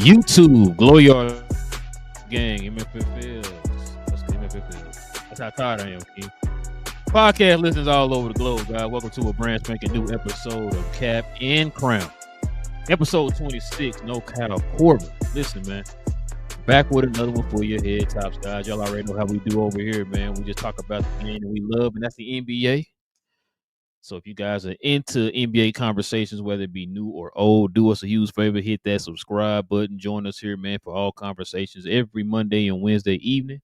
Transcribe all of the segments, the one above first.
YouTube, Glow Yard Gang, MFF Fields. That's the MFF Fields. That's how tired I am, King. Podcast listeners all over the globe, guys. Welcome to a brand spanking new episode of Cap and Crown. Episode 26, No Cat of Corbin. Listen, man. Back with another one for your head tops, guys. Y'all already know how we do over here, man. We just talk about the game that we love, and that's the NBA. So if you guys are into NBA conversations, whether it be new or old, do us a huge favor. Hit that subscribe button. Join us here, man, for all conversations every Monday and Wednesday evening.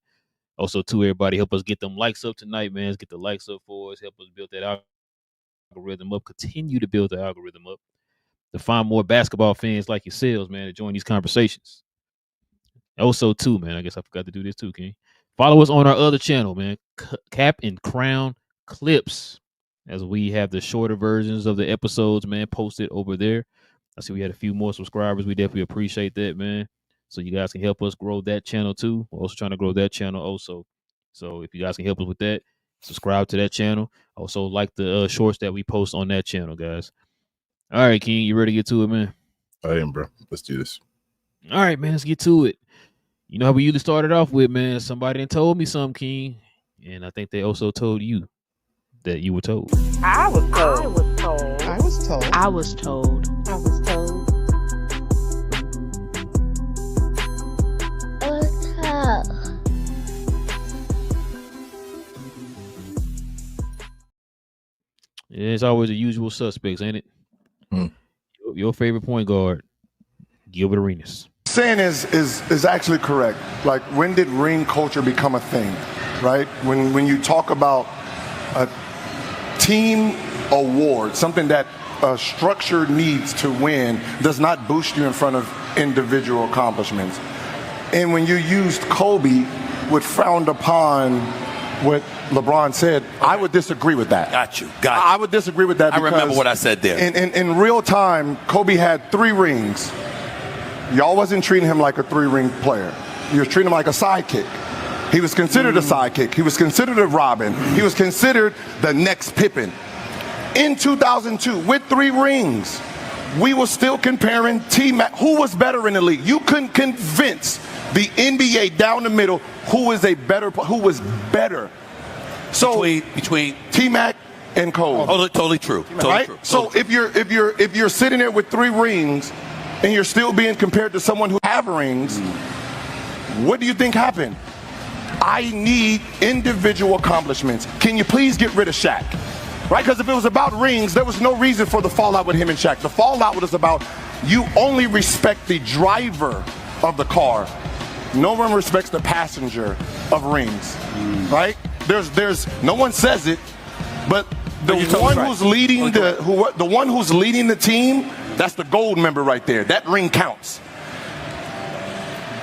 Also, too, everybody, help us get them likes up tonight, man. Let's get the likes up for us. Help us build that algorithm up. Continue to build the algorithm up to find more basketball fans like yourselves, man, to join these conversations. Also, too, man, I guess I forgot to do this too, King. Follow us on our other channel, man, Cap and Crown Clips, as we have the shorter versions of the episodes, man, posted over there. I see we had a few more subscribers. We definitely appreciate that, man. So you guys can help us grow that channel too. We're also trying to grow that channel also. So if you guys can help us with that, subscribe to that channel. Also like the shorts that we post on that channel, guys. All right, King, you ready to get to it, man? I am, bro. Let's do this. All right, man, let's get to it. You know how we usually started off with, man, somebody done told me something, King. And I think they also told you that you were told. I was told. I was told. I was told. I was told. I was told. Yeah, it's always the usual suspects, ain't it? Your favorite point guard, Gilbert Arenas. Saying is actually correct. Like, when did ring culture become a thing, right? When you talk about a team award, something that a structure needs to win, does not boost you in front of individual accomplishments. And when you used Kobe, what frowned upon what LeBron said, I would disagree with that. Got you. I would disagree with that. I remember what I said there. In real time, Kobe had 3 rings. Y'all wasn't treating him like a 3-ring player. You were treating him like a sidekick. He was considered a sidekick. He was considered a Robin. He was considered the next Pippen. In 2002, with 3 rings, we were still comparing T-Mac. Who was better in the league? You couldn't convince the NBA down the middle who was better. So between T-Mac and Cole. Totally true. Totally right? true. So if you're sitting there with 3 rings and you're still being compared to someone who have rings, what do you think happened? I need individual accomplishments. Can you please get rid of Shaq? Right? Because if it was about rings, there was no reason for the fallout with him and Shaq. The fallout was about you only respect the driver of the car. No one respects the passenger of rings. Right? There's no one says it, but the one who's leading the one who's leading the team, that's the gold member right there. That ring counts.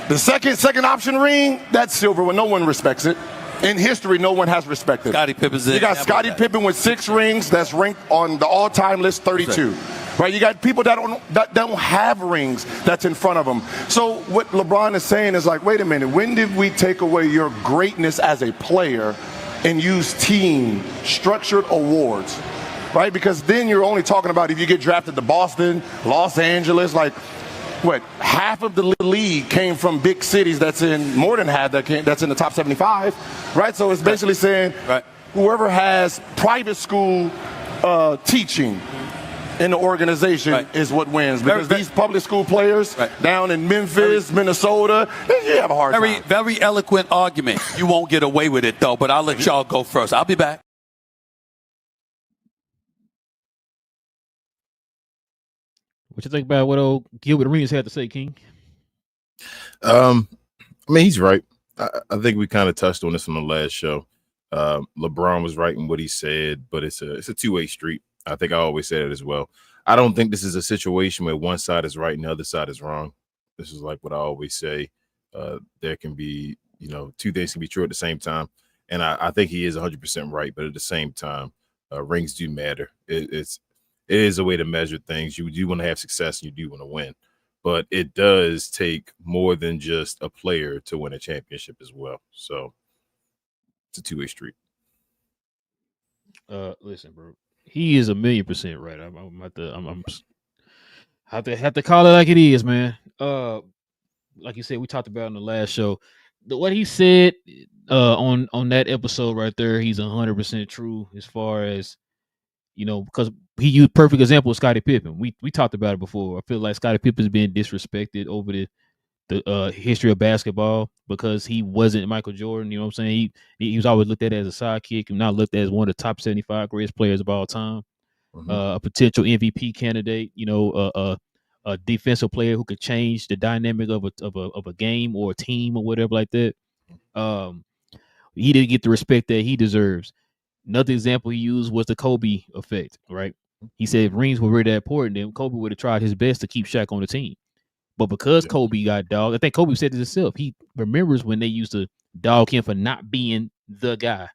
The second option ring, that's silver when no one respects it. In history, no one has respected. Scottie Pippen's You got Scottie Pippen with 6 rings. That's ranked on the all-time list 32. Right? You got people that don't have rings that's in front of them. So what LeBron is saying is like, wait a minute. When did we take away your greatness as a player and use team structured awards? Right? Because then you're only talking about if you get drafted to Boston, Los Angeles, like what, half of the league came from big cities that's in more than half that's in the top 75, right? So it's basically saying whoever has private school teaching in the organization is what wins. Because these public school players down in Memphis, Minnesota, you have a hard time. Very eloquent argument. You won't get away with it, though, but I'll let y'all go first. I'll be back. What you think about what old Gilbert Arenas had to say, King? I mean, he's right. I think we kind of touched on this on the last show. LeBron was right in what he said, but it's a two-way street. I think I always said it as well. I don't think this is a situation where one side is right and the other side is wrong. This is like what I always say. There can be, two things can be true at the same time. And I think he is 100% right. But at the same time, rings do matter. It is a way to measure things. You do want to have success and you do want to win. But it does take more than just a player to win a championship as well. So it's a two-way street. Listen, bro. He is 1,000,000% right. I'm have to call it like it is, man. Like you said, we talked about in the last show. What he said on that episode right there, he's 100% true as far as because he used perfect example of Scottie Pippen. We talked about it before. I feel like Scottie Pippen's been disrespected over the history of basketball because he wasn't Michael Jordan. You know what I'm saying? He was always looked at as a sidekick and not looked at as one of the top 75 greatest players of all time. Mm-hmm. A potential MVP candidate. A defensive player who could change the dynamic of a game or a team or whatever like that. He didn't get the respect that he deserves. Another example he used was the Kobe effect, right? He said if rings were really that important, then Kobe would have tried his best to keep Shaq on the team. But because Kobe got dogged, I think Kobe said it himself. He remembers when they used to dog him for not being the guy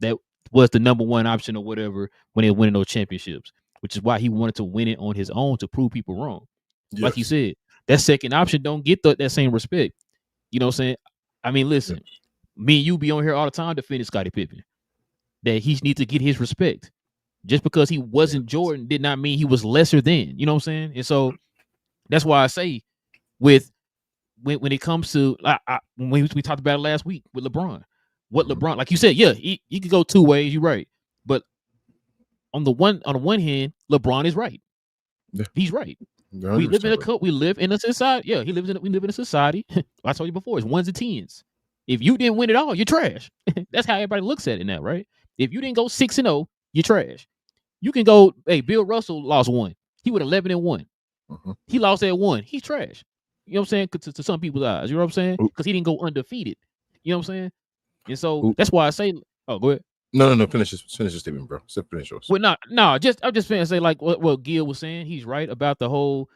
that was the number one option or whatever when they were winning those championships, which is why he wanted to win it on his own to prove people wrong. Yes. Like you said, that second option don't get that same respect. You know what I'm saying? I mean, listen, me and you be on here all the time defending Scottie Pippen. That he needs to get his respect. Just because he wasn't Jordan did not mean he was lesser than. You know what I'm saying? And so that's why I say when it comes to when we talked about it last week with LeBron, LeBron, like you said, he could go two ways. You're right, but on the one hand, LeBron is right. Yeah. He's right. We live in a society. Yeah, we live in a society. I told you before, it's ones and tens. If you didn't win it all, you're trash. That's how everybody looks at it now, right? If you didn't go 6-0, you're trash. You can go. Hey, Bill Russell lost one. He went 11-1. Mm-hmm. He lost that one. He's trash. You know what I'm saying? To some people's eyes. You know what I'm saying? Because he didn't go undefeated. You know what I'm saying? And so that's why I say, oh, go ahead. No. Finish your statement, bro. Finish yours. Well, no. I'm just trying to say like what Gil was saying. He's right about the whole.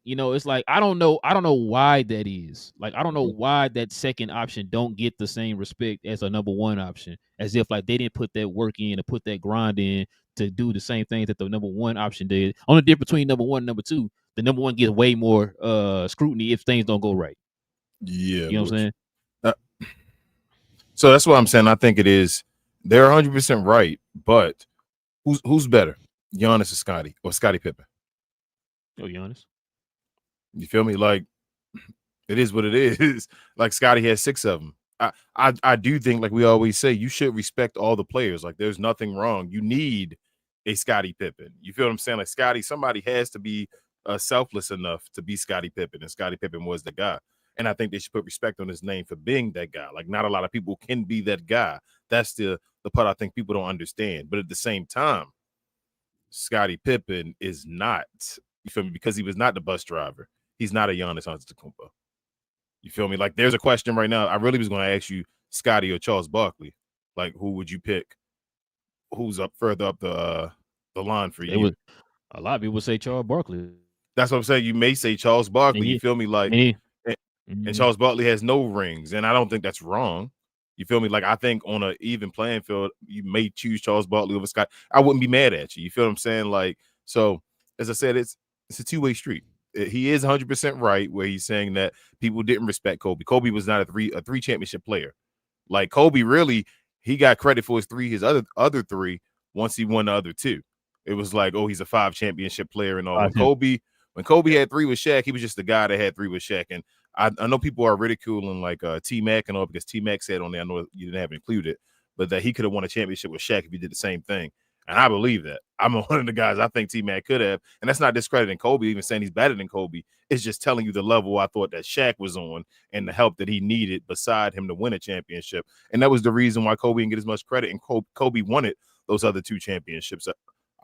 It's like I don't know why that is. Like I don't know why that second option don't get the same respect as a number one option. As if like they didn't put that work in and put that grind in to do the same thing that the number one option did. Only difference between number one and number two, the number one gets way more scrutiny if things don't go right. Yeah. You know what I'm saying? So that's what I'm saying. I think it is. They're 100% right, but who's better, Giannis or Scottie Pippen? Oh, Giannis. You feel me? Like it is what it is. Like Scottie has 6 of them. I do think, like we always say, you should respect all the players. Like there's nothing wrong. You need a Scottie Pippen. You feel what I'm saying? Like Scottie, somebody has to be selfless enough to be Scottie Pippen, and Scottie Pippen was the guy. And I think they should put respect on his name for being that guy. Like not a lot of people can be that guy. That's the part I think people don't understand. But at the same time, Scottie Pippen is not. You feel me? Because he was not the bus driver. He's not a Giannis Antetokounmpo. You feel me? Like there's a question right now. I really was going to ask you Scottie or Charles Barkley. Like who would you pick? Who's up further up the line for you? A lot of people would say Charles Barkley. That's what I'm saying. You may say Charles Barkley. You feel me? Like and Charles Barkley has no rings, and I don't think that's wrong. You feel me? Like I think on an even playing field, you may choose Charles Barkley over Scott. I wouldn't be mad at you. You feel what I'm saying? Like so, as I said, it's a two-way street. He is 100% right where he's saying that people didn't respect Kobe. Kobe was not a three championship player. Like Kobe, really, he got credit for his other 3 once he won the other 2. It was like, oh, he's a 5 championship player and all. When Kobe had 3 with Shaq, he was just the guy that had 3 with Shaq. And I know people are ridiculing like T-Mac and all because T-Mac said on there, I know you didn't have it included, but that he could have won a championship with Shaq if he did the same thing. And I believe that. I'm one of the guys I think T-Mac could have. And that's not discrediting Kobe, even saying he's better than Kobe. It's just telling you the level I thought that Shaq was on and the help that he needed beside him to win a championship. And that was the reason why Kobe didn't get as much credit. And Kobe wanted those other 2 championships.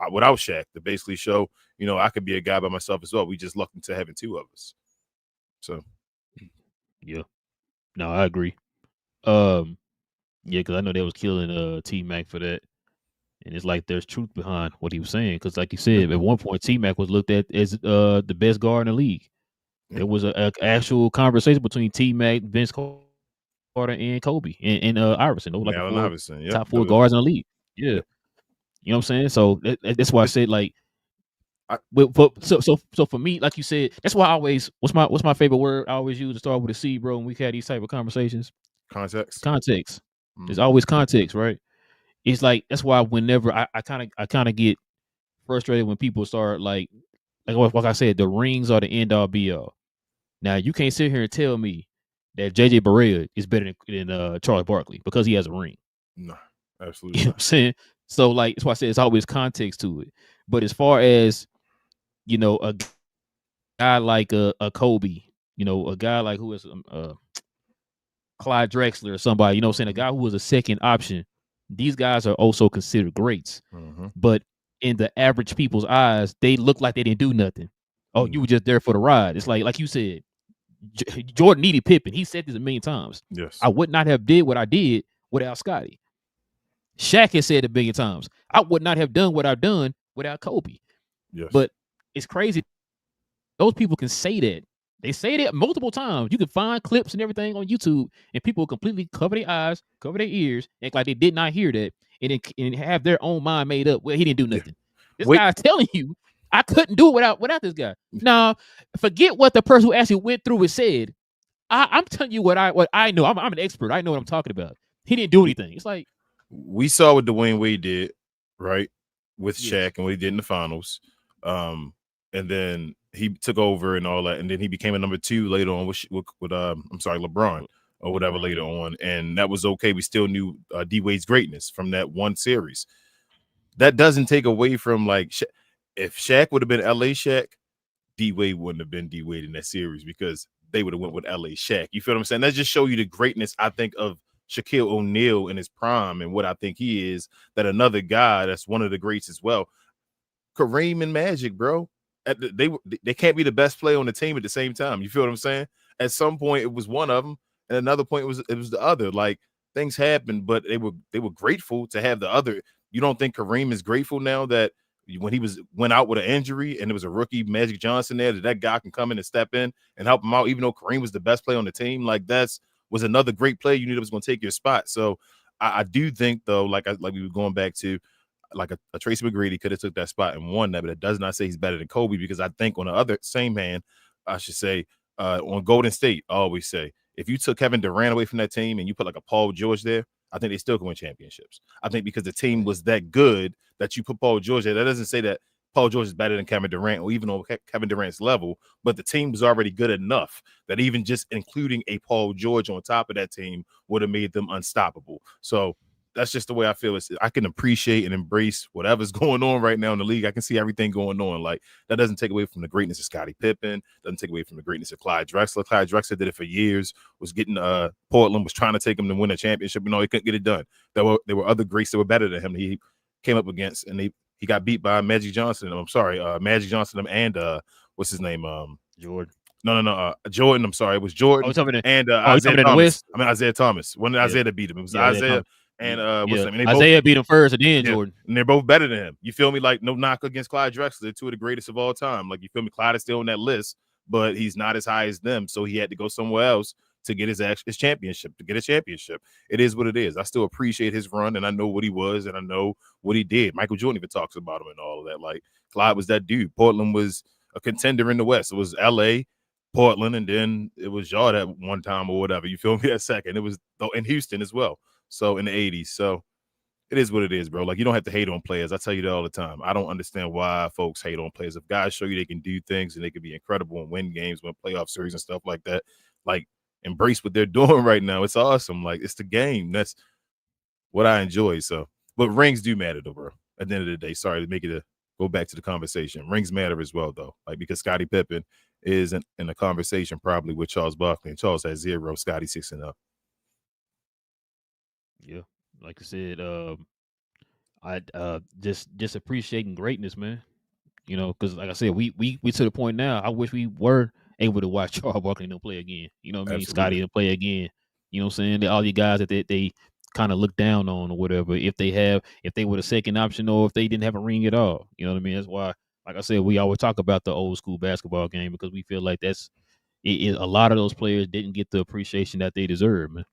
without Shaq to basically show, I could be a guy by myself as well. We just lucked into having two of us. So, yeah, no, I agree. Yeah, because I know they was killing T Mac for that, and it's like there's truth behind what he was saying. Because like you said, at one point T Mac was looked at as the best guard in the league. There was a actual conversation between T Mac, Vince Carter, and Kobe and Iverson. Those were like the Iverson, top four guards in the league. Yeah. You know what I'm saying? So that's why I said like, so for me, like you said, that's why I always what's my favorite word I always use to start with a C, bro. When we had these type of conversations, context. There's always context, right? It's like that's why whenever I kind of get frustrated when people start like I said, the rings are the end all be all. Now you can't sit here and tell me that JJ Barea is better than Charles Barkley because he has a ring. No, absolutely. You know what I'm saying? So like that's why I said it's always context to it. But as far as a guy like a Kobe, a guy like who is Clyde Drexler or somebody, you know what I'm saying? A guy who was a second option. These guys are also considered greats. But in the average people's eyes, they look like they didn't do nothing. Oh, you were just there for the ride. It's like you said, Jordan needed Pippen. He said this a million times. Yes. I would not have did what I did without Scottie. Shaq has said a billion times, I would not have done what I've done without Kobe. Yes. But it's crazy. Those people can say that. They say that multiple times. You can find clips and everything on YouTube, and people completely cover their eyes, cover their ears, act like they did not hear that, and have their own mind made up. Well, he didn't do nothing. This guy's telling you, I couldn't do it without this guy. Now, forget what the person who actually went through and said. I'm telling you what I know. I'm an expert. I know what I'm talking about. He didn't do anything. It's like we saw what Dwayne Wade did, right, with Shaq and what he did in the finals. And then he took over and all that, and then he became a number 2 later on with LeBron or whatever later on, and that was okay. We still knew D Wade's greatness from that one series. That doesn't take away from like if Shaq would have been LA Shaq, D Wade wouldn't have been D Wade in that series because they would have went with LA Shaq. You feel what I'm saying? That just show you the greatness, I think, of Shaquille O'Neal in his prime and what I think he is. That another guy that's one of the greats as well, Kareem and Magic, bro. They can't be the best player on the team at the same time. You feel what I'm saying? At some point, it was one of them, and another point it was the other. Like things happened, but they were grateful to have the other. You don't think Kareem is grateful now that when he went out with an injury and there was a rookie Magic Johnson there, that guy can come in and step in and help him out, even though Kareem was the best player on the team? Like was another great player you knew that was going to take your spot. So I do think though, like we were going back to. Like a Tracy McGrady could have took that spot and won that, but it does not say he's better than Kobe, because I think on the other same hand, I should say on Golden State, I always say if you took Kevin Durant away from that team and you put like a Paul George there, I think they still can win championships. I think because the team was that good that you put Paul George there. That doesn't say that Paul George is better than Kevin Durant or even on Kevin Durant's level, but the team was already good enough that even just including a Paul George on top of that team would have made them unstoppable. So that's just the way I feel. I can appreciate and embrace whatever's going on right now in the league. I can see everything going on. Like that doesn't take away from the greatness of Scottie Pippen. Doesn't take away from the greatness of Clyde Drexler. Clyde Drexler did it for years. Was getting Portland was trying to take him to win a championship. He couldn't get it done. There were other greats that were better than him. He came up against, and he got beat by Magic Johnson. I'm sorry, Magic Johnson and what's his name? Jordan. No, Jordan. I'm sorry, it was Jordan and Isaiah Thomas. West? I mean Isaiah Thomas. When did Isaiah that beat him? It was Isaiah. And Isaiah beat him first, and then Jordan. And they're both better than him. You feel me? Like no knock against Clyde Drexler. They're two of the greatest of all time. Like you feel me? Clyde is still on that list, but he's not as high as them. So he had to go somewhere else to get his championship, to get a championship. It is what it is. I still appreciate his run, and I know what he was, and I know what he did. Michael Jordan even talks about him and all of that. Like Clyde was that dude. Portland was a contender in the West. It was LA, Portland, and then it was y'all at one time or whatever. You feel me? That second. It was in Houston as well. So in the 80s. So it is what it is, bro. Like, you don't have to hate on players. I tell you that all the time. I don't understand why folks hate on players. If guys show you they can do things and they can be incredible and win games, win playoff series and stuff like that, like, embrace what they're doing right now. It's awesome. Like, it's the game. That's what I enjoy. So, but rings do matter, though, bro. At the end of the day, sorry to make it go back to the conversation. Rings matter as well, though. Like, because Scottie Pippen is in the conversation probably with Charles Barkley, and Charles has 0, Scottie 6-0. Yeah, like I said, I just appreciating greatness, man. You know, because like I said, we to the point now. I wish we were able to watch Charles Barkley play again. You know what I mean? Absolutely. Scotty play again. You know what I'm saying? All you guys that they kind of look down on or whatever. If they were the second option or if they didn't have a ring at all. You know what I mean? That's why, like I said, we always talk about the old school basketball game because we feel like a lot of those players didn't get the appreciation that they deserve, man.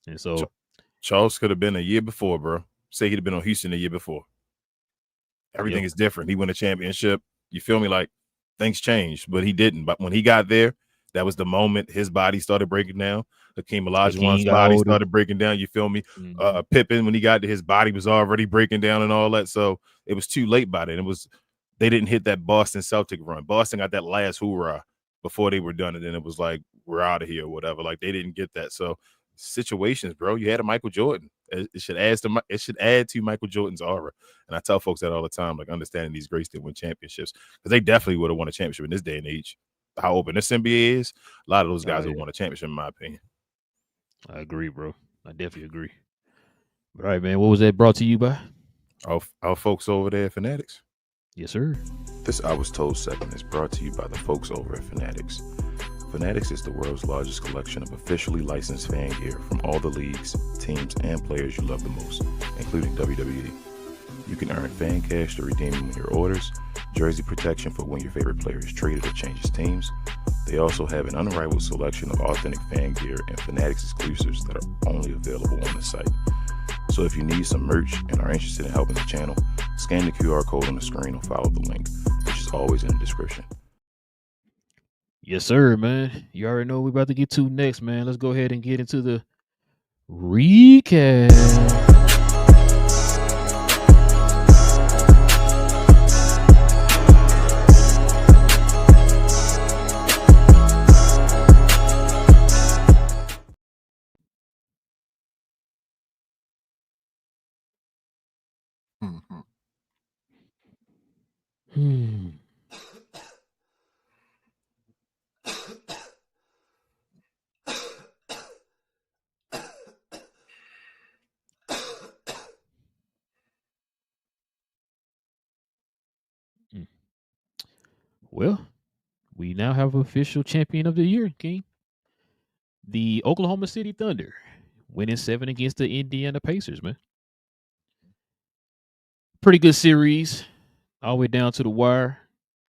And so Charles could have been a year before, bro. Say he'd have been on Houston a year before. Everything is different. He won a championship. You feel me? Like things changed, but he didn't. But when he got there, that was the moment his body started breaking down. Hakeem Olajuwon's body started breaking down. You feel me? Mm-hmm. Pippen, when he got to his body was already breaking down and all that. So it was too late by then. They didn't hit that Boston Celtic run. Boston got that last hoorah before they were done, and then it was like, we're out of here or whatever. Like they didn't get that. So situations, bro. You had a Michael Jordan. It should add to Michael Jordan's aura. And I tell folks that all the time, like understanding these greats that win championships, because they definitely would have won a championship in this day and age. How open this NBA is, a lot of those guys would have won a championship, in my opinion. I agree, bro. I definitely agree. All right, man. What was that brought to you by? Our folks over there at Fanatics. Yes, sir. This I Was Told segment is brought to you by the folks over at Fanatics. Fanatics is the world's largest collection of officially licensed fan gear from all the leagues, teams, and players you love the most, including WWE. You can earn fan cash to redeem them in your orders, jersey protection for when your favorite player is traded or changes teams. They also have an unrivaled selection of authentic fan gear and Fanatics exclusives that are only available on the site. So if you need some merch and are interested in helping the channel, scan the QR code on the screen or follow the link, which is always in the description. Yes, sir, man. You already know what we're about to get to next, man. Let's go ahead and get into the recap. Well, we now have an official champion of the year, King. The Oklahoma City Thunder winning 7 against the Indiana Pacers, man. Pretty good series, all the way down to the wire.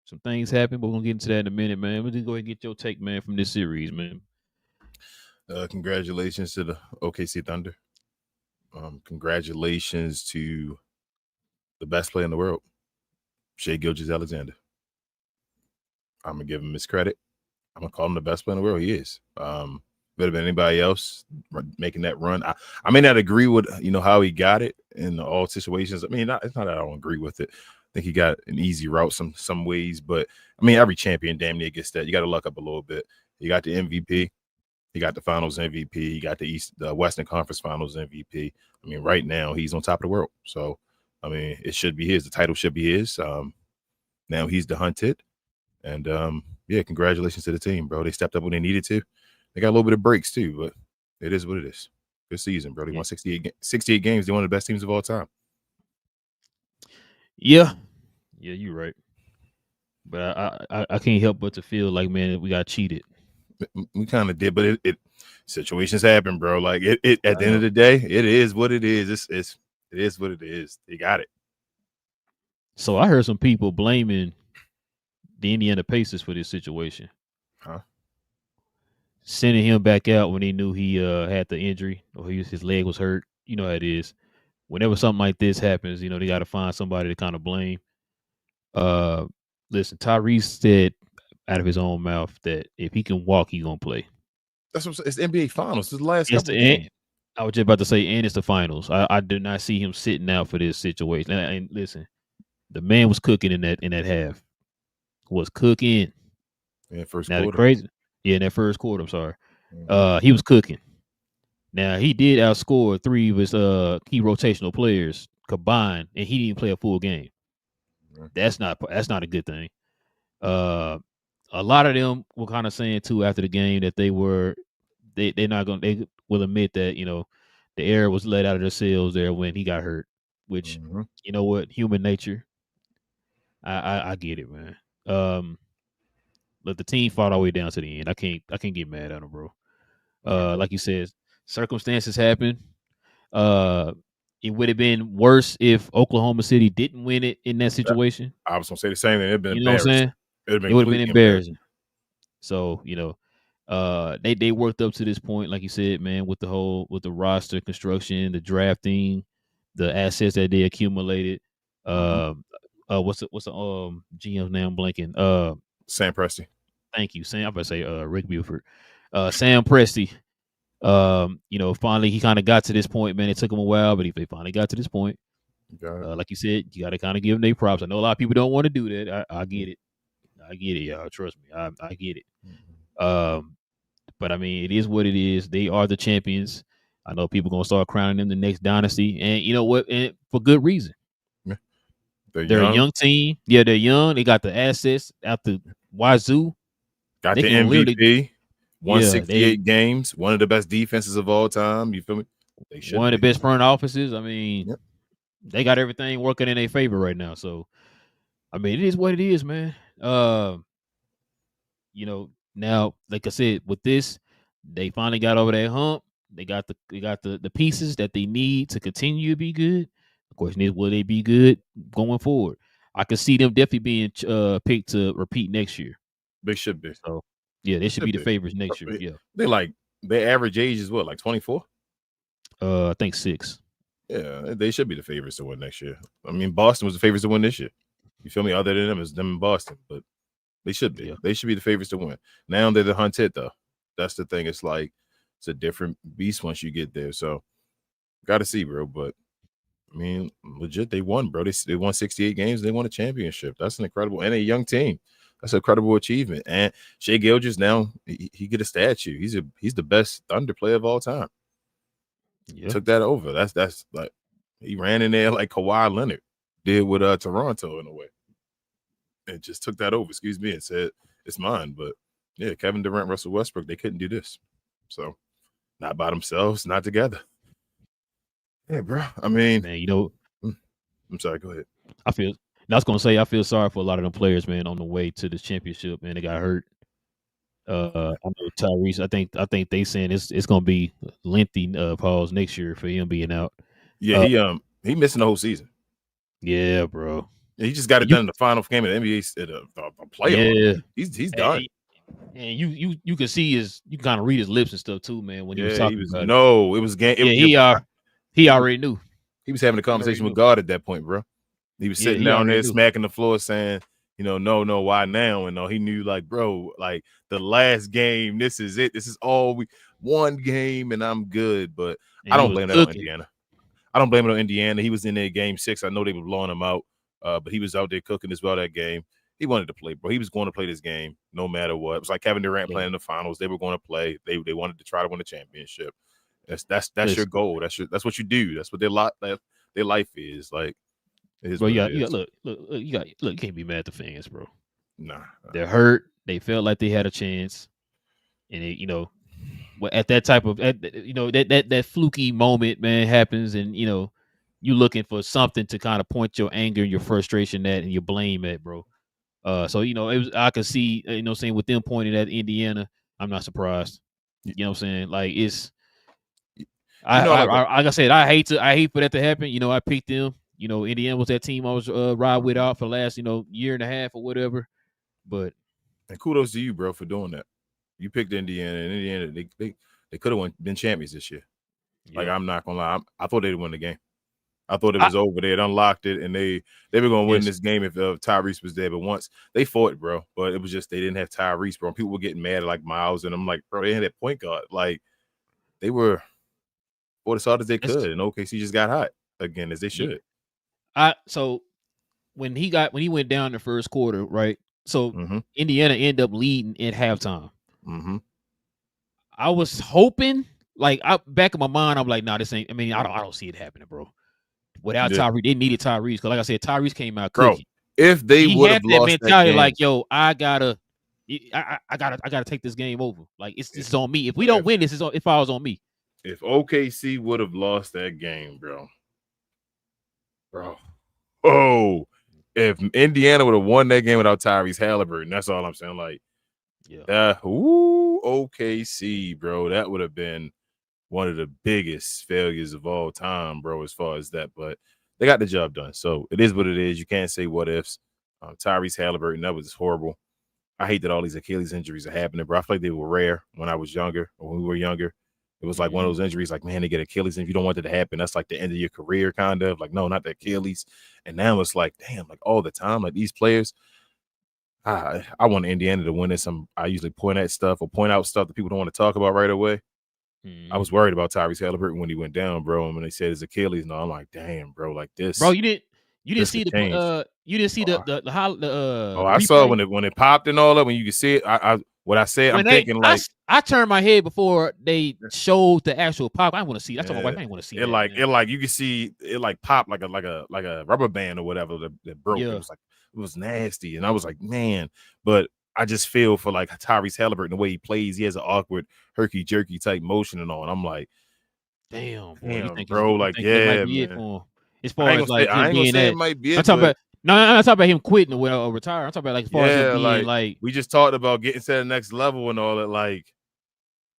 Some things happened, but we're gonna get into that in a minute, man. We're just go ahead and get your take, man, from this series, man. Congratulations to the OKC Thunder. Congratulations to the best player in the world, Shai Gilgeous-Alexander. I'm gonna give him his credit. I'm gonna call him the best player in the world. He is. Better than anybody else making that run. I may not agree with how he got it in all situations. I mean, it's not that I don't agree with it. I think he got an easy route some ways, but I mean, every champion damn near gets that. You got to luck up a little bit. You got the MVP. He got the Finals MVP. He got the Western Conference Finals MVP. I mean, right now he's on top of the world. So, I mean, it should be his. The title should be his. Now he's the hunted, and yeah, congratulations to the team, bro. They stepped up when they needed to. They got a little bit of breaks too, but it is what it is. Good season, bro. They won 68 games. They're one of the best teams of all time. Yeah, you're right. But I can't help but to feel like, man, we got cheated. We kind of did, but it situations happen, bro. Like it at the end of the day, it is what it is. It is what it is. They got it. So I heard some people blaming the Indiana Pacers for this situation. Huh? Sending him back out when they knew he had the injury or his leg was hurt. You know how it is. Whenever something like this happens, they got to find somebody to kind of blame. Listen, Tyrese said out of his own mouth that if he can walk, he's going to play. That's what it's NBA Finals. It's the last couple games. I was just about to say, and it's the finals. I did not see him sitting out for this situation. And listen, the man was cooking in that half. Was cooking. Yeah, first now quarter. Crazy. Yeah, in that first quarter, I'm sorry. He was cooking. Now, he did outscore 3 of his key rotational players combined, and he didn't play a full game. That's not a good thing. A lot of them were kind of saying, too, after the game that they will admit that, the air was let out of their sails there when he got hurt, which you know what, human nature. I get it, man. Look, the team fought all the way down to the end. I can't get mad at them, bro. Like you said, circumstances happen. It would have been worse if Oklahoma City didn't win it in that situation. I was gonna say the same thing. It'd been you know what I'm saying? It would have been embarrassing. So, they worked up to this point, like you said, man, with the roster construction, the drafting, the assets that they accumulated. What's the GM's name blanking? Sam Presti. Thank you, Sam. I'm about to say Rick Buford. Sam Presti. Finally he kind of got to this point, man. It took him a while, but they finally got to this point. Like you said, you got to kind of give them their props. I know a lot of people don't want to do that. I get it. I get it, y'all. Trust me. I get it. But I mean, it is what it is. They are the champions. I know people gonna start crowning them the next dynasty, and you know what? And for good reason. They're a young team. Yeah, they're young. They got the assets out the wazoo. Got the MVP. 168 games. One of the best defenses of all time. You feel me? One of the best front offices. I mean, they got everything working in their favor right now. So, I mean, it is what it is, man. Now, like I said, with this, they finally got over that hump. They got the pieces that they need to continue to be good. The question is, will they be good going forward? I could see them definitely being picked to repeat next year. They should be. So, yeah, they should be the favorites next year. Yeah, their average age is what, like 24? I think 6. Yeah, they should be the favorites to win next year. I mean, Boston was the favorites to win this year. You feel me? Other than them, it's them in Boston, but they should be. Yeah. They should be the favorites to win. Now they're the hunted, though. That's the thing. It's like it's a different beast once you get there. So, got to see, bro. But I mean, legit, they won, bro. They won 68 games. They won a championship. That's an incredible, and a young team. That's an incredible achievement. And Shai Gilgeous now he get a statue. He's the best Thunder player of all time. Yeah. Took that over. That's like he ran in there like Kawhi Leonard did with Toronto in a way. And just took that over, and said it's mine. But yeah, Kevin Durant, Russell Westbrook, they couldn't do this. So not by themselves, not together. Yeah, bro. I mean, man, I'm sorry, go ahead. I feel sorry for a lot of them players, man, on the way to this championship, man. They got hurt. I know Tyrese. I think they saying it's gonna be lengthy pause next year for him being out. Yeah, he missing the whole season. Yeah, bro. Yeah, he just got it done in the final game of the NBA at a playoff. Yeah, he's done. And you can see you can kind of read his lips and stuff too, man. When he was talking about it was game. He already knew. He was having a conversation with God at that point, bro. He was sitting down there smacking the floor saying, no, why now? And he knew, like, bro, like the last game, this is it. This is all one game and I'm good. But I don't blame that on Indiana. I don't blame it on Indiana. He was in there game 6. I know they were blowing him out, but he was out there cooking as well that game. He wanted to play, bro. He was going to play this game no matter what. It was like Kevin Durant playing in the finals. They were going to play. They wanted to try to win the championship. That's your goal. That's what you do. That's what their life is like. Bro, look, you can't be mad at the fans, bro. Nah. They're hurt. They felt like they had a chance, and at that type of that fluky moment, man, happens, and you looking for something to kind of point your anger and your frustration at and your blame at, bro. So it was, I could see, saying with them pointing at Indiana, I'm not surprised. You know what I'm saying? Like it's, like I said, I hate for that to happen. I picked them. Indiana was that team I was ride with out for the last, year and a half or whatever. But and kudos to you, bro, for doing that. You picked Indiana, and Indiana they could have been champions this year. Yeah. Like, I'm not gonna lie, I thought they'd win the game. I thought it was over. They had unlocked it, and they were gonna win this game if Tyrese was there. But once they fought, bro, but it was just they didn't have Tyrese, bro. And people were getting mad at like Miles, and I'm like, bro, they had that point guard. Like they were as hard as they could, and OKC just got hot again as they should. So when he went down the first quarter, right? So Indiana ended up leading at halftime. Mm-hmm. I was hoping, like, back in my mind, I'm like, nah, this ain't. I mean, I don't see it happening, bro. Without Tyrese, they needed Tyrese because, like I said, Tyrese came out cooking. Bro, if they would have lost that mentality, game, like, yo, I gotta take this game over. Like, this is on me. If we don't win, it falls on me. If OKC would have lost that game, bro, bro. Oh, if Indiana would have won that game without Tyrese Halliburton, that's all I'm saying. Like, OKC, bro, that would have been one of the biggest failures of all time, bro, as far as that. But they got the job done. So it is what it is. You can't say what ifs. Tyrese Halliburton, that was horrible. I hate that all these Achilles injuries are happening, bro. I feel like they were rare when I was younger or when we were younger. It was like one of those injuries, like, man, they get Achilles, and if you don't want it to happen, that's like the end of your career, kind of. Like, no, not the Achilles. And now it's like, damn, like all the time, like these players. I want Indiana to win this. I usually point out stuff that people don't want to talk about right away. I was worried about Tyrese Halliburton when he went down, bro. And when they said his Achilles, I'm like, damn, bro, like this. Bro, you didn't see the I saw when it popped and all that, when you could see it. What I said, I'm thinking like I turned my head before they showed the actual pop. I want to see. I told my wife I didn't want to see it. Like you could see it like pop like a rubber band or whatever that broke. Yeah. It was nasty, and I was like, man. But I just feel for like Tyrese Halliburton, the way he plays. He has an awkward herky jerky type motion and all. And I'm like, damn, bro, like yeah, man. As far as like I ain't gonna say it might be it. I'm talking about him quitting or retiring. I'm talking about like as far as him being like we just talked about getting to the next level and all that. Like,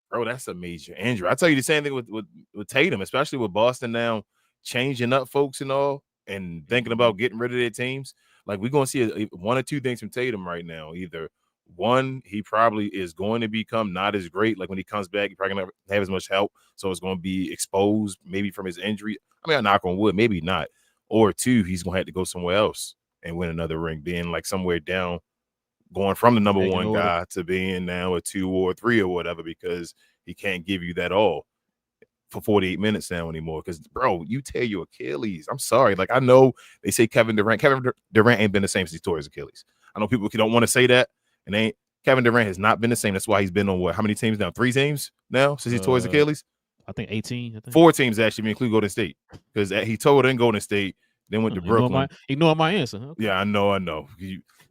bro, that's a major injury. I tell you the same thing with Tatum, especially with Boston now changing up folks and all, and thinking about getting rid of their teams. Like, we're gonna see one or two things from Tatum right now. Either one, he probably is going to become not as great. Like when he comes back, he probably not have as much help, so it's going to be exposed maybe from his injury. I mean, I knock on wood, maybe not. Or two, he's going to have to go somewhere else and win another ring, being like somewhere down, going from the number one guy to being now a 2 or 3 or whatever, because he can't give you that all for 48 minutes now anymore. Because, bro, you tear your Achilles. I'm sorry. Like, I know they say Kevin Durant ain't been the same since he tore his Achilles. I know people don't want to say that. And Kevin Durant has not been the same. That's why he's been on how many teams now? 3 teams now since he tore his Achilles? I think 18. 4 teams actually, include Golden State, because he tore it in Golden State, then went to Brooklyn. Ignore my answer. Okay. Yeah, I know.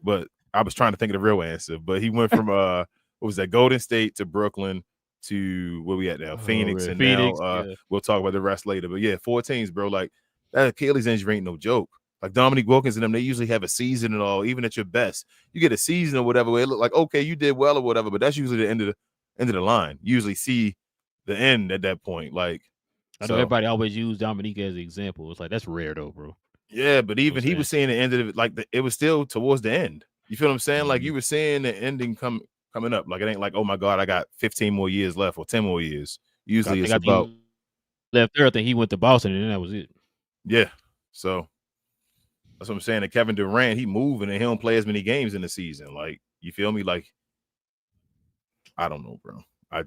But I was trying to think of the real answer. But he went from what was that? Golden State to Brooklyn to where we at now? Phoenix, and Phoenix, now we'll talk about the rest later. But yeah, 4 teams, bro. Like, that Achilles injury ain't no joke. Like Dominique Wilkins and them, they usually have a season and all. Even at your best, you get a season or whatever. It look like, okay, you did well or whatever, but that's usually the end of the line. You usually see the end at that point. Like, I know everybody always use Dominique as an example. It's like, that's rare though, bro. Yeah, but even he was seeing the end of it. Like, it was still towards the end. You feel what I'm saying? Mm-hmm. Like, you were seeing the ending coming up. Like, it ain't like, oh my God, I got 15 more years left or 10 more years. Usually it's about left there. I think he went to Boston and then that was it. Yeah, so. That's what I'm saying. That Kevin Durant, he moving and he don't play as many games in the season. Like, you feel me? Like, I don't know, bro. I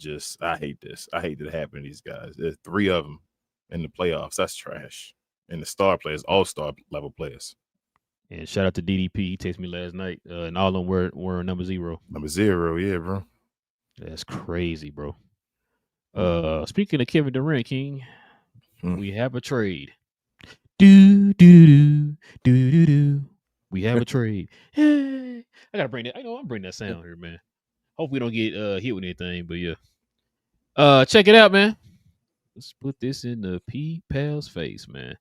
hate this. I hate that it happened to these guys. There's 3 of them in the playoffs. That's trash. And the star players, all-star level players. And shout out to DDP. He texted me last night. And all of them were number 0. Number 0, yeah, bro. That's crazy, bro. Speaking of Kevin Durant, King, we have a trade. Do. We have a trade. Hey, I gotta bring that. I know I'm bringing that sound here, man. Hope we don't get hit with anything, but yeah. Check it out, man. Let's put this in the P-Pal's face, man.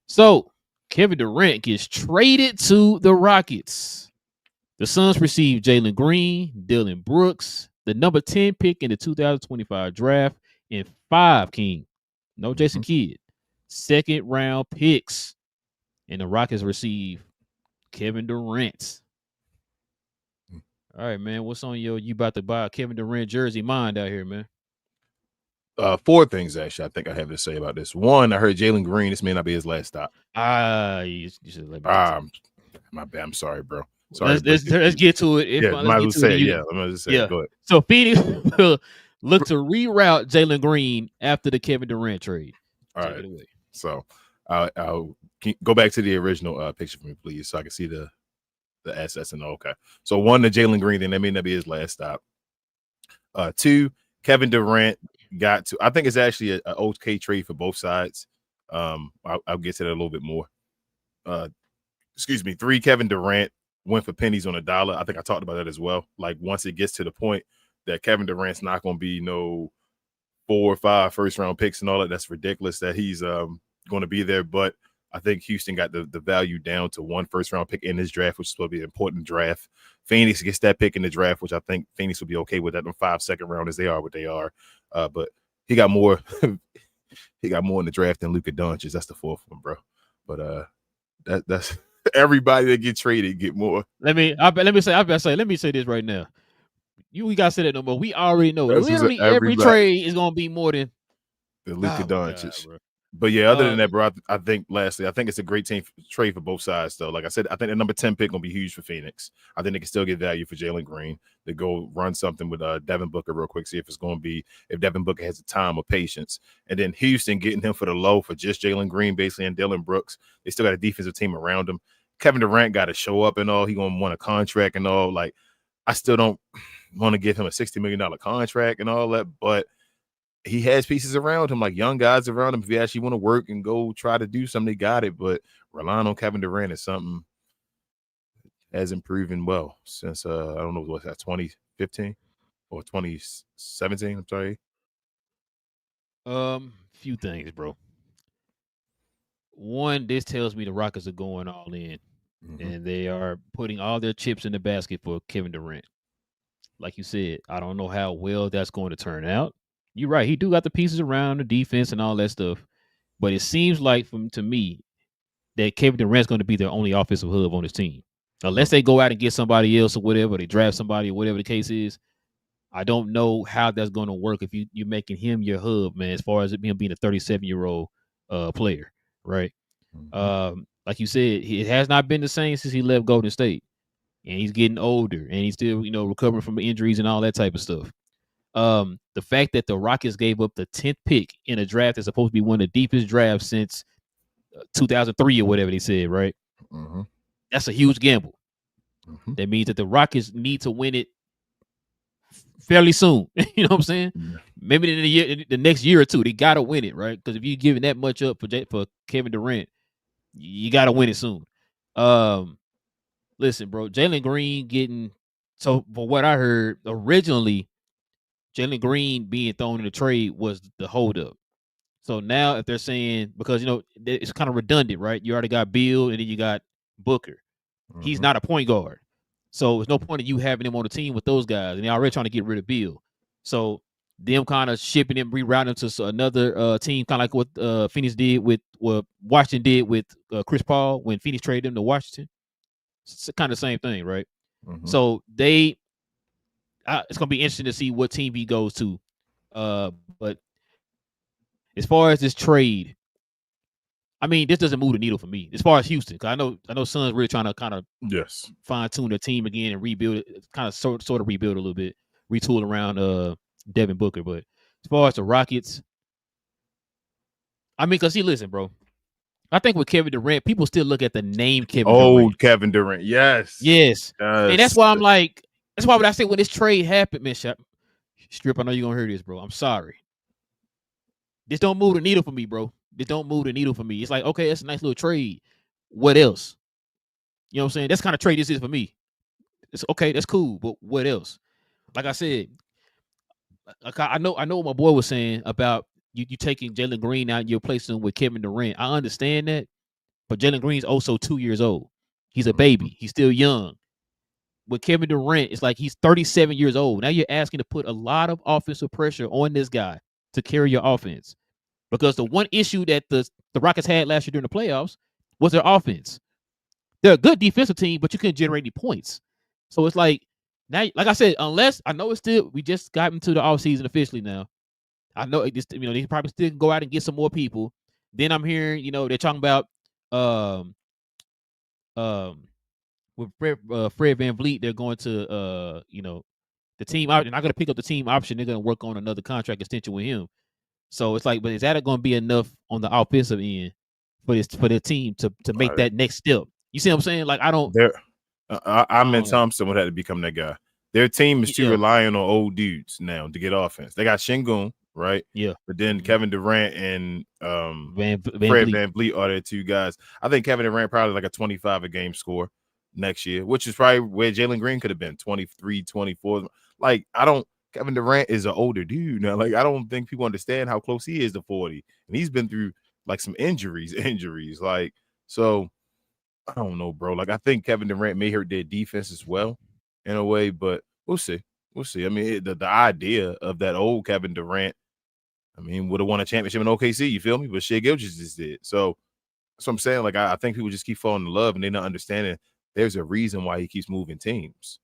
So Kevin Durant gets traded to the Rockets. The Suns receive Jalen Green, Dillon Brooks, the number 10 pick in the 2025 draft, and 5 King. No Jason Kidd. 2nd round picks, and the Rockets receive Kevin Durant. All right, man. What's on you about to buy a Kevin Durant jersey mind out here, man? 4 things actually I think I have to say about this. 1, I heard Jalen Green. This may not be his last stop. You should let me my bad. I'm sorry, bro. Sorry. Let's get to it. Might as well say it. Yeah, I'm gonna say it. Go ahead. So Phoenix will look to reroute Jalen Green after the Kevin Durant trade. All right. So I'll go back to the original picture for me, please, so I can see the assets and okay. So 1, the Jalen Green thing, that may not be his last stop. 2, Kevin Durant got to. I think it's actually an okay trade for both sides. I'll get to that a little bit more. 3, Kevin Durant went for pennies on a dollar. I think I talked about that as well. Like, once it gets to the point that Kevin Durant's not going to be no 4 or 5 first-round picks and all that, that's ridiculous that he's going to be there. But I think Houston got the value down to 1 first-round pick in this draft, which is supposed to be an important draft. Phoenix gets that pick in the draft, which I think Phoenix will be okay with that. Them 5 second rounders, they are what they are. But he got more. He got more in the draft than Luka Doncic. That's the 4th one, bro. But that's everybody that get traded get more. Let me say this right now. We gotta say that no more. We already know. That's Literally every trade is gonna be more than the Luka Doncic. God, but yeah, other than that, bro, I think lastly, I think it's a great trade for both sides, though. Like I said, I think the number 10 pick gonna be huge for Phoenix. I think they can still get value for Jalen Green to go run something with Devin Booker real quick, see if it's gonna be if Devin Booker has the time or patience. And then Houston getting him for the low for just Jalen Green, basically, and Dylan Brooks. They still got a defensive team around him. Kevin Durant got to show up and all. He gonna want a contract and all. Like, I still don't want to give him a $60 million contract and all that, but he has pieces around him, like young guys around him. If you actually want to work and go try to do something, they got it. But relying on Kevin Durant is something hasn't proven well since I don't know what's that 2015 or 2017. I'm sorry. Few things, bro. One, this tells me the Rockets are going all in, and they are putting all their chips in the basket for Kevin Durant. Like you said, I don't know how well that's going to turn out. You're right. He do got the pieces around the defense and all that stuff. But it seems like to me that Kevin Durant's going to be their only offensive hub on his team. Unless they go out and get somebody else or whatever, they draft somebody or whatever the case is. I don't know how that's going to work if you're making him your hub, man, as far as him being a 37-year-old player, right? Like you said, it has not been the same since he left Golden State. And he's getting older, and he's still, recovering from injuries and all that type of stuff. The fact that the Rockets gave up the 10th pick in a draft that's supposed to be one of the deepest drafts since 2003 or whatever they said, right? That's a huge gamble. That means that the Rockets need to win it fairly soon. You know what I'm saying? Maybe in the next year or two, they got to win it, right? Because if you're giving that much up for Kevin Durant, you got to win it soon. Listen, bro, Jalen Green so for what I heard, originally, Jalen Green being thrown in the trade was the holdup. So now if they're saying, because, it's kind of redundant, right? You already got Bill and then you got Booker. He's not a point guard. So there's no point in you having him on the team with those guys. And they're already trying to get rid of Bill. So them kind of shipping him, rerouting him to another team, kind of like what Phoenix did with what Washington did with Chris Paul when Phoenix traded him to Washington. It's kind of the same thing, right? So it's gonna be interesting to see what team he goes to. But as far as this trade, I mean, this doesn't move the needle for me. As far as Houston, because I know Suns really trying to kind of fine tune their team again and rebuild it, kind of sort of rebuild a little bit, retool around Devin Booker. But as far as the Rockets, I mean, because listen, bro. I think with Kevin Durant, people still look at the name Kevin Durant. Kevin Durant, yes. And that's why I'm like, that's why when I say when this trade happened, man, Strip, I know you're going to hear this, bro. I'm sorry. This don't move the needle for me, bro. This don't move the needle for me. It's like, okay, that's a nice little trade. What else? You know what I'm saying? That's the kind of trade this is for me. It's okay, that's cool, but what else? Like I said, I know what my boy was saying about you taking Jalen Green out and you're placing him with Kevin Durant. I understand that, but Jalen Green's also 2 years old. He's a baby. He's still young. With Kevin Durant, it's like he's 37 years old. Now you're asking to put a lot of offensive pressure on this guy to carry your offense. Because the one issue that the Rockets had last year during the playoffs was their offense. They're a good defensive team, but you couldn't generate any points. So it's like, now, like I said, unless I know it's still, we just got into the offseason officially now. I know they probably still can go out and get some more people. Then I'm hearing, they're talking about with Fred VanVleet, they're going to the team out. They're not going to pick up the team option. They're going to work on another contract extension with him. So it's like, but is that going to be enough on the offensive end for their team to make that next step? You see what I'm saying? Like, I don't. Amen Thompson would have to become that guy. Their team is too reliant on old dudes now to get offense. They got Şengün, right? Yeah. But then Kevin Durant and Fred VanVleet are their two guys. I think Kevin Durant probably like a 25 a game score next year, which is probably where Jalen Green could have been, 23, 24. Like, Kevin Durant is an older dude now. Like, I don't think people understand how close he is to 40. And he's been through like some injuries. Like, So I don't know, bro. Like I think Kevin Durant may hurt their defense as well, in a way, but we'll see. We'll see. I mean, the idea of that old Kevin Durant, I mean, would have won a championship in OKC. You feel me? But Shea Gilgeous just did. So that's what I'm saying. Like I think people just keep falling in love and they're not understanding. There's a reason why he keeps moving teams.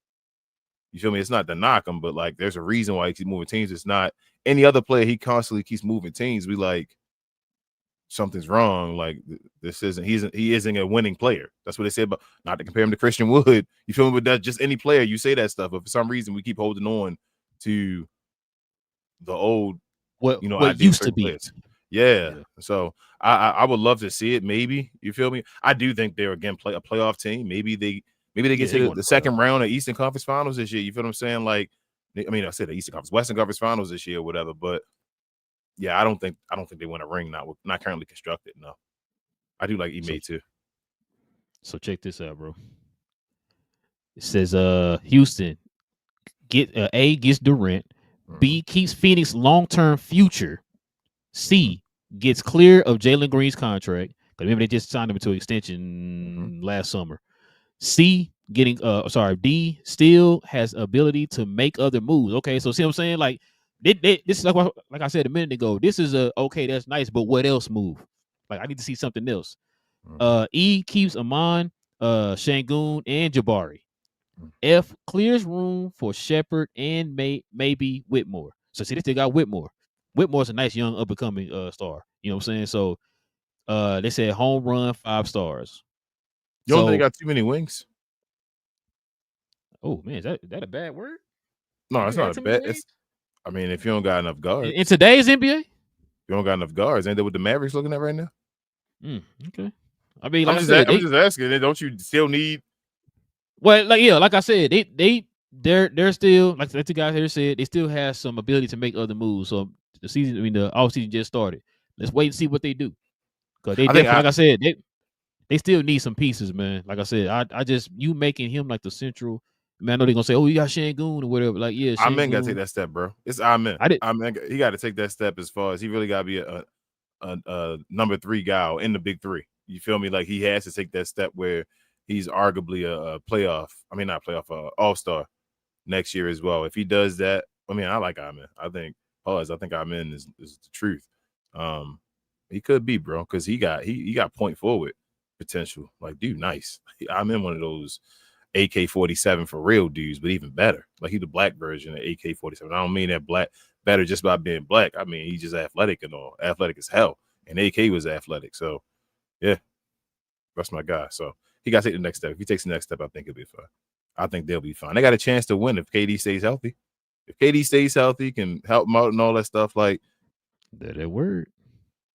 You feel me? It's not to knock him, but like there's a reason why he keeps moving teams. It's not any other player. He constantly keeps moving teams. We like something's wrong. Like this isn't he isn't a winning player. That's what they say about, not to compare him to Christian Wood. You feel me? But that's just any player. You say that stuff, but for some reason we keep holding on to the old, what used to be. Players. Yeah. So I would love to see it. Maybe, you feel me? I do think they're again a playoff team. Maybe they get to the second round of Eastern Conference Finals this year. You feel what I'm saying? Like, I mean, I said the Eastern Conference, Western Conference Finals this year, or whatever. But yeah, I don't think they win a ring. Not currently constructed. No, I do like Ime too. So check this out, bro. It says, Houston gets Durant, B keeps Phoenix long-term future, C gets clear of Jalen Green's contract. Because remember they just signed him to an extension last summer. C getting D still has ability to make other moves. Okay, so see what I'm saying? Like this is like I said a minute ago. This is okay, that's nice, but what else move? Like I need to see something else. E keeps Amon, Şengün, and Jabari. F clears room for Shepherd and maybe Whitmore. So see, they still got Whitmore. Whitmore's a nice young up and coming star. You know what I'm saying? So they said home run 5 stars. You don't think they got too many wings? Oh man, is that a bad word? No, it's not a bad. I mean, if you don't got enough guards in today's NBA, you don't got enough guards. Ain't that what the Mavericks looking at right now? Okay. I mean, like I'm just asking. Don't you still need? Well, like I said, they're still like the guys here said, they still have some ability to make other moves. So the off season just started. Let's wait and see what they do. Because like I said, they still need some pieces, man. Like I said, I just you making him like the central. Man, I know they're gonna say, "Oh, you got Şengün or whatever." Like, yeah, Amen got to take that step, bro. It's Amen. Amen, he got to take that step as far as he really got to be a number 3 guy in the big 3. You feel me? Like he has to take that step where he's arguably a playoff. I mean, not playoff, all-star next year as well. If he does that, I mean, I like Amen. I think Amen is the truth. He could be, bro, because he got point forward potential. Like, dude, nice. I'm in one of those AK-47 for real dudes, but even better. Like, he's the black version of AK-47. I don't mean that black better just by being black. I mean, he's just athletic and all. Athletic as hell. And AK was athletic. So, yeah, that's my guy. So, he got to take the next step. If he takes the next step, I think he'll be fine. I think they'll be fine. They got a chance to win if KD stays healthy. If KD stays healthy, can help him out and all that stuff. Like, that word.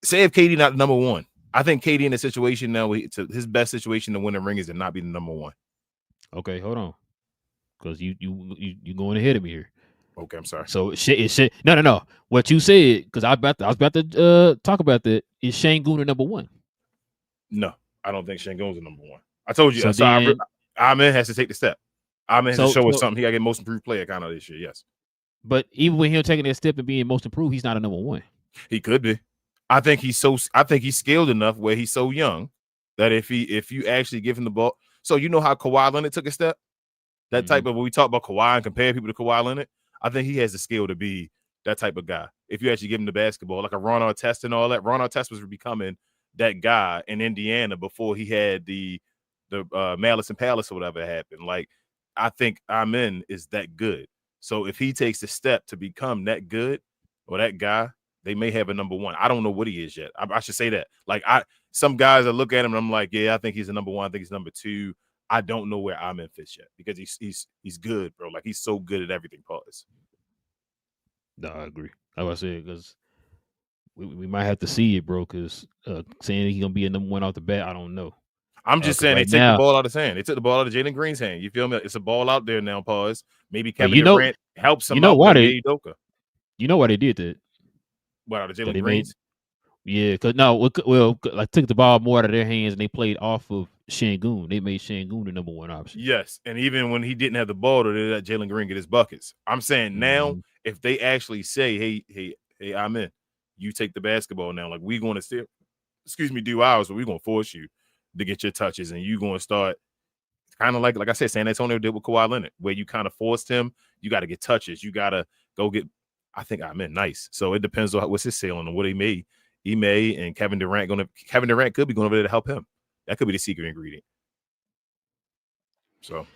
Say if KD not number 1. I think KD in a situation now, his best situation to win a ring is to not be the number 1. Okay, hold on, because you going ahead of me here. Okay, I'm sorry. So shit. No. What you said, because I was about to talk about that. Is Şengün the number 1? No, I don't think Şengün's the number 1. I told you. So Amen has to take the step. Amen has to show us something. He got to get most improved player kind of this year. Yes, but even when him taking that step and being most improved, he's not a number 1. He could be. I think he's skilled enough where he's so young that if you actually give him the ball. So you know how Kawhi Leonard took a step? That type of, when we talk about Kawhi and compare people to Kawhi Leonard, I think he has the skill to be that type of guy. If you actually give him the basketball, like a Ron Artest and all that. Ron Artest was becoming that guy in Indiana before he had the Malice and Palace or whatever happened. Like, I think Amen is that good. So if he takes the step to become that good or that guy, they may have a number 1. I don't know what he is yet. I should say that. Like, some guys, I look at him and I'm like, yeah, I think he's a number 1. I think he's number 2. I don't know where Amen fits yet because he's good, bro. Like, he's so good at everything. Pause. No, I agree. Like I said, because we might have to see it, bro. Because saying he's gonna be a number 1 off the bat, I don't know. I'm just saying they take the ball out of his hand. They took the ball out of Jalen Green's hand. You feel me? It's a ball out there now. Pause. Maybe Kevin Durant helps him. You know why they did that? What, out of Jalen Green's? Yeah, because I took the ball more out of their hands and they played off of Şengün. They made Şengün the number 1 option. Yes, and even when he didn't have the ball, they let Jalen Green get his buckets. I'm saying now, if they actually say, hey, Amen, you take the basketball now. Like, we're going to still, do ours, but we're going to force you. to get your touches, and you going to start kind of like I said, San Antonio did with Kawhi Leonard, where you kind of forced him. You got to get touches. You got to go get. I think I meant nice. So it depends on what's his ceiling and what he may. And Kevin Durant could be going over there to help him. That could be the secret ingredient. So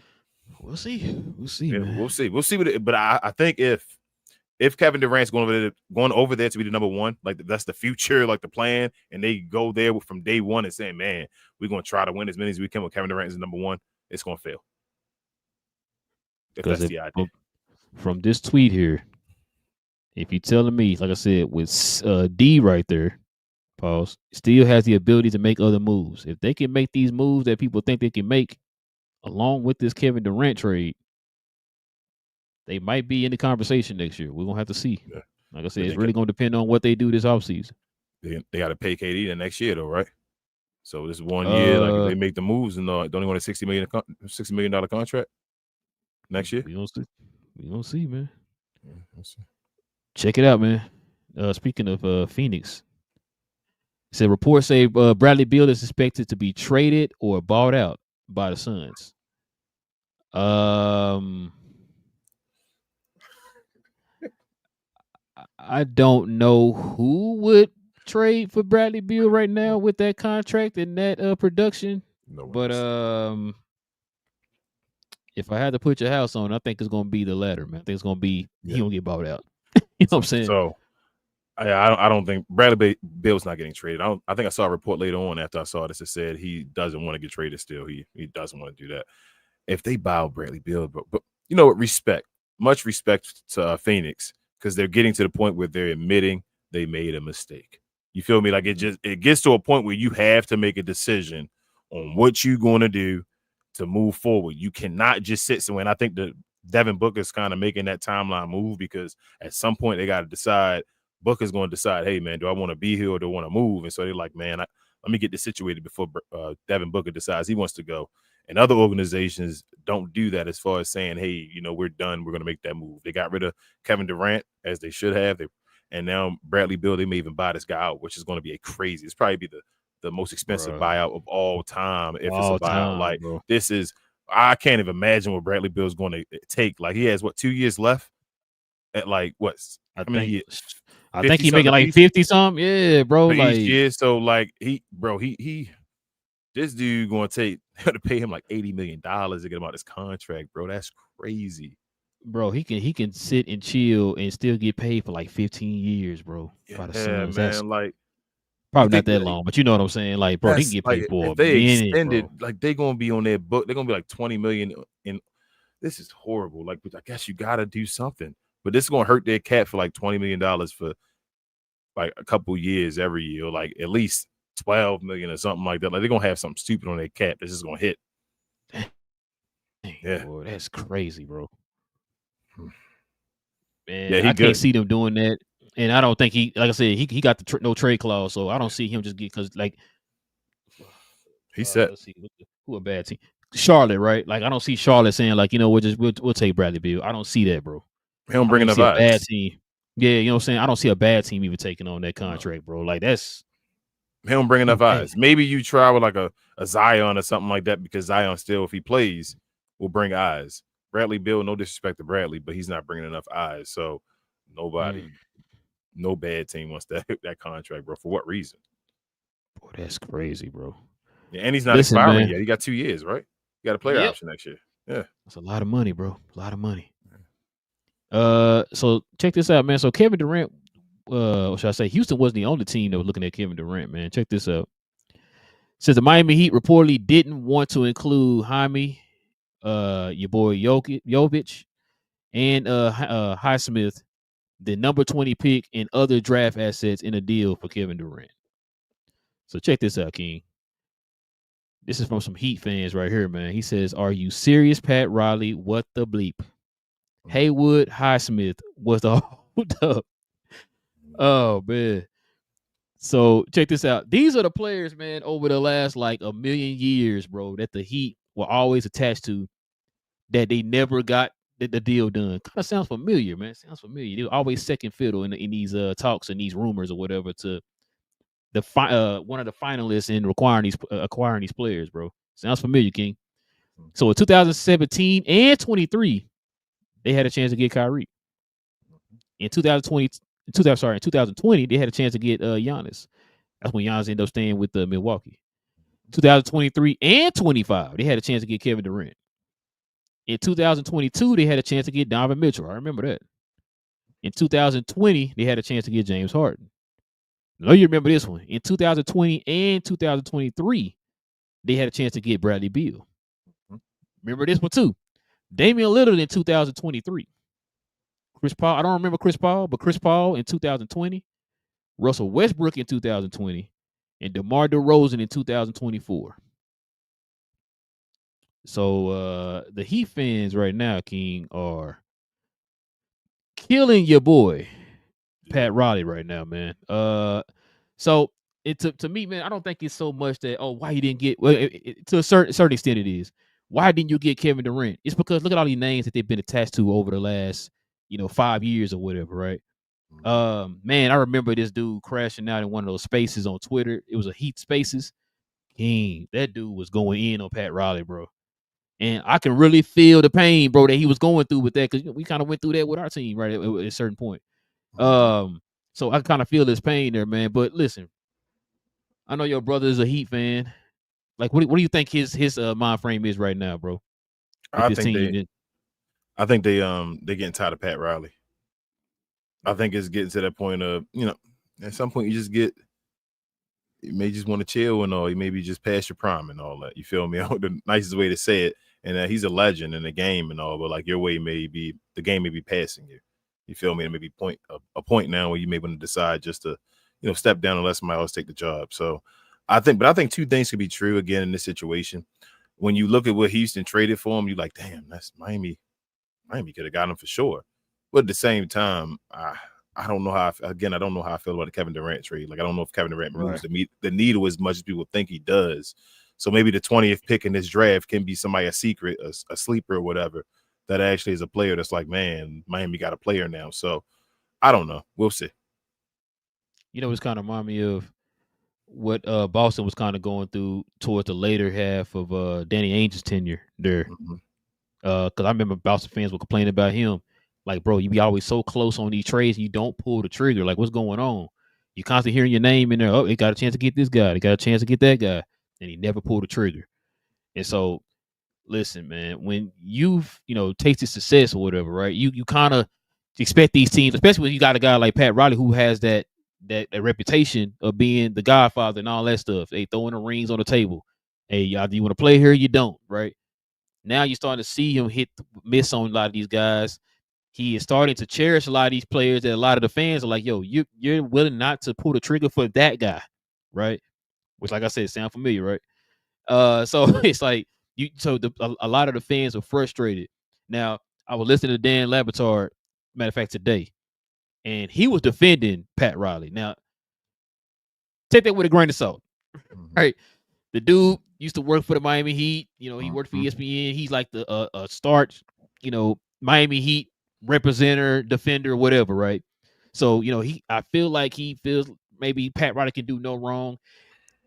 we'll see. We'll see. Yeah, man. we'll see. We'll see. But I think if Kevin Durant's going over there to be the number one, like that's the future, like the plan, and they go there from day one and saying, man, we're going to try to win as many as we can with Kevin Durant as number one, it's going to fail. If that's the idea. From this tweet here, if you're telling me, like I said, with D right there, pause, still has the ability to make other moves. If they can make these moves that people think they can make, along with this Kevin Durant trade, they might be in the conversation next year. We're going to have to see. Yeah. Like I said, it's really going to depend on what they do this offseason. They got to pay KD the next year, though, right? So this 1 year, like if they make the moves and don't even want a $60 million contract next year. We gonna see, man. Yeah, we'll see. Check it out, man. Speaking of Phoenix, it said reports say Bradley Beal is expected to be traded or bought out by the Suns. I don't know who would trade for Bradley Beal right now with that contract and that production. But if I had to put your house on, I think it's going to be the latter, man. I think it's going to be he don't get bought out. You know what I'm saying? So I don't think Bradley Beal's not getting traded. I think I saw a report later on after I saw this that said he doesn't want to get traded still. He doesn't want to do that. If they buy Bradley Beal, but you know what? Much respect to Phoenix, because they're getting to the point where they're admitting they made a mistake. You feel me? Like it gets to a point where you have to make a decision on what you're going to do to move forward. You cannot just sit somewhere. And I think that Devin Booker's kind of making that timeline move, because at some point they got to decide. Booker's going to decide, hey, man, do I want to be here or do I want to move? And so they're like, man, let me get this situated before Devin Booker decides he wants to go. And other organizations don't do that as far as saying, hey, you know, we're done. We're going to make that move. They got rid of Kevin Durant, as they should have. And now Bradley Beal, they may even buy this guy out, which is going to be crazy. It's probably be the most expensive buyout of all time if it's a buyout. Like, this is – I can't even imagine what Bradley Beal is going to take. Like, he has, 2 years left at, like, what? I think he's making like 50 something. Yeah, bro. Like, yeah, so like this dude going to pay him like $80 million to get him out this contract, bro. That's crazy. Bro, he can sit and chill and still get paid for like 15 years, bro. Yeah, man. That's like probably not that long, but you know what I'm saying. Like, bro, he can get paid for if they extended, like they're gonna be on their book. They're gonna be like $20 million. And this is horrible. Like, but I guess you gotta do something. But this is gonna hurt their cap for like $20 million for like a couple years every year, or like at least $12 million or something like that. Like, they're gonna have something stupid on their cap that's just gonna hit. Dang, yeah, boy, that's crazy, bro. Man, yeah, I can't see them doing that, and I don't think like I said, he got the no trade clause, so I don't see him just get, because like he said, let's see who a bad team, Charlotte, right? Like, I don't see Charlotte saying like, you know, we'll take Bradley Beal. I don't see that, bro. He don't bring enough eyes. A bad team. Yeah, you know what I'm saying? I don't see a bad team even taking on that contract, bro. Like, that's he don't bring enough eyes. Maybe you try with like a Zion or something like that, because Zion still, if he plays, will bring eyes. Bradley Beal, no disrespect to Bradley, but he's not bringing enough eyes. So no bad team wants that contract, bro. For what reason? Boy, that's crazy, bro. Yeah, and he's not expiring yet. He got 2 years, right? He got a player option next year. Yeah, that's a lot of money, bro. A lot of money. So check this out, man. So Kevin Durant, what should I say? Houston wasn't the only team that was looking at Kevin Durant, man. Check this out. Says the Miami Heat reportedly didn't want to include Jaime, your boy Jovic, and Highsmith, the number 20 pick, and other draft assets in a deal for Kevin Durant. So check this out, King. This is from some Heat fans right here, man. He says, "Are you serious, Pat Riley? What the bleep? Haywood, Highsmith was the hold up." Oh, man. So check this out. These are the players, man, over the last like a million years, bro, that the Heat were always attached to, that they never got the deal done. Kind of sounds familiar, man. Sounds familiar. They were always second fiddle in these talks and these rumors or whatever to one of the finalists in acquiring these players, bro. Sounds familiar, King. So in 2017 and 23, they had a chance to get Kyrie. In 2020, they had a chance to get Giannis. That's when Giannis ended up staying with Milwaukee. 2023 and 25, they had a chance to get Kevin Durant. In 2022, they had a chance to get Donovan Mitchell. I remember that. In 2020, they had a chance to get James Harden. I know you remember this one. In 2020 and 2023, they had a chance to get Bradley Beal. Remember this one too. Damian Lillard in 2023. Chris Paul, I don't remember Chris Paul, but Chris Paul in 2020. Russell Westbrook in 2020. And DeMar DeRozan in 2024. So the Heat fans right now, King, are killing your boy Pat Riley right now, man. So to me, man, I don't think it's so much that why he didn't get to a certain extent it is. Why didn't you get Kevin Durant? It's because look at all these names that they've been attached to over the last 5 years or whatever, right? Man, I remember this dude crashing out in one of those spaces on Twitter. It was a Heat Spaces. King, that dude was going in on Pat Riley, bro. And I can really feel the pain, bro, that he was going through with that, because we kind of went through that with our team, right, at a certain point. So I kind of feel this pain there, man. But listen, I know your brother is a Heat fan. Like, what do you think his mind frame is right now, bro? I think they getting tired of Pat Riley. I think it's getting to that point of, at some point you may just want to chill and all. You maybe just pass your prime and all that. You feel me? The nicest way to say it. And he's a legend in the game and all, but like the game may be passing you. You feel me? And maybe a point now where you may want to decide just to, step down and let somebody else take the job. So I think two things could be true again in this situation. When you look at what Houston traded for him, you're like, damn, that's Miami. Miami could have got him for sure. But at the same time, I don't know how I feel about the Kevin Durant trade. Like, I don't know if Kevin Durant moves the needle as much as people think he does. So maybe the 20th pick in this draft can be somebody, a secret, a sleeper or whatever, that actually is a player that's like, man, Miami got a player now. So I don't know. We'll see. It's kind of remind me of what Boston was kind of going through towards the later half of Danny Ainge's tenure there. Because I remember Boston fans were complaining about him. Like, bro, you be always so close on these trades and you don't pull the trigger. Like, what's going on? You constantly hearing your name in there. Oh, they got a chance to get this guy. They got a chance to get that guy. And he never pulled the trigger. And so, listen, man, when you've, tasted success or whatever, right, you kind of expect these teams, especially when you got a guy like Pat Riley who has that reputation of being the godfather and all that stuff. They throwing the rings on the table. Hey, y'all, do you want to play here? You don't, right? Now you're starting to see him miss on a lot of these guys. He is starting to cherish a lot of these players that a lot of the fans are like, yo, you're willing not to pull the trigger for that guy, right? Which, like I said, sound familiar, right? So it's like a lot of the fans are frustrated. Now, I was listening to Dan Labertard, matter of fact, today, and he was defending Pat Riley. Now, take that with a grain of salt, right? The dude used to work for the Miami Heat. He worked for ESPN. He's like the starch, Miami Heat representative, defender, whatever, right? So, I feel like he feels maybe Pat Riley can do no wrong.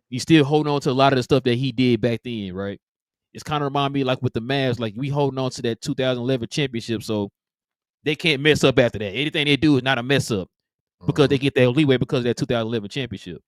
He's still holding on to a lot of the stuff that he did back then, right? It's kind of remind me like with the Mavs, like we holding on to that 2011 championship, so they can't mess up after that. Anything they do is not a mess up because they get that leeway because of that 2011 championship.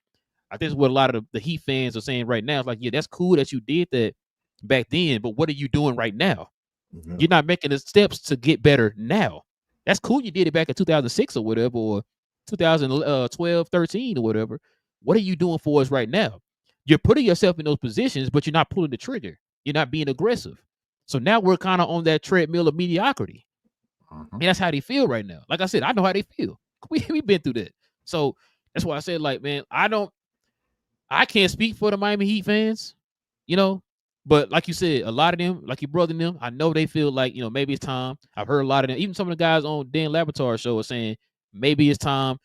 I think that's what a lot of the Heat fans are saying right now. It's like, yeah, that's cool that you did that back then, but what are you doing right now? Mm-hmm. You're not making the steps to get better now. That's cool you did it back in 2006 or whatever, or 2012, 13 or whatever. What are you doing for us right now? You're putting yourself in those positions, but you're not pulling the trigger. You're not being aggressive. So now we're kind of on that treadmill of mediocrity. And that's how they feel right now. Like I said, I know how they feel. We've been through that. So that's why I said, like, man, I can't speak for the Miami Heat fans, but like you said, a lot of them, like your brother and them, I know they feel like, maybe it's time. I've heard a lot of them, even some of the guys on Dan Labertard show are saying maybe it's time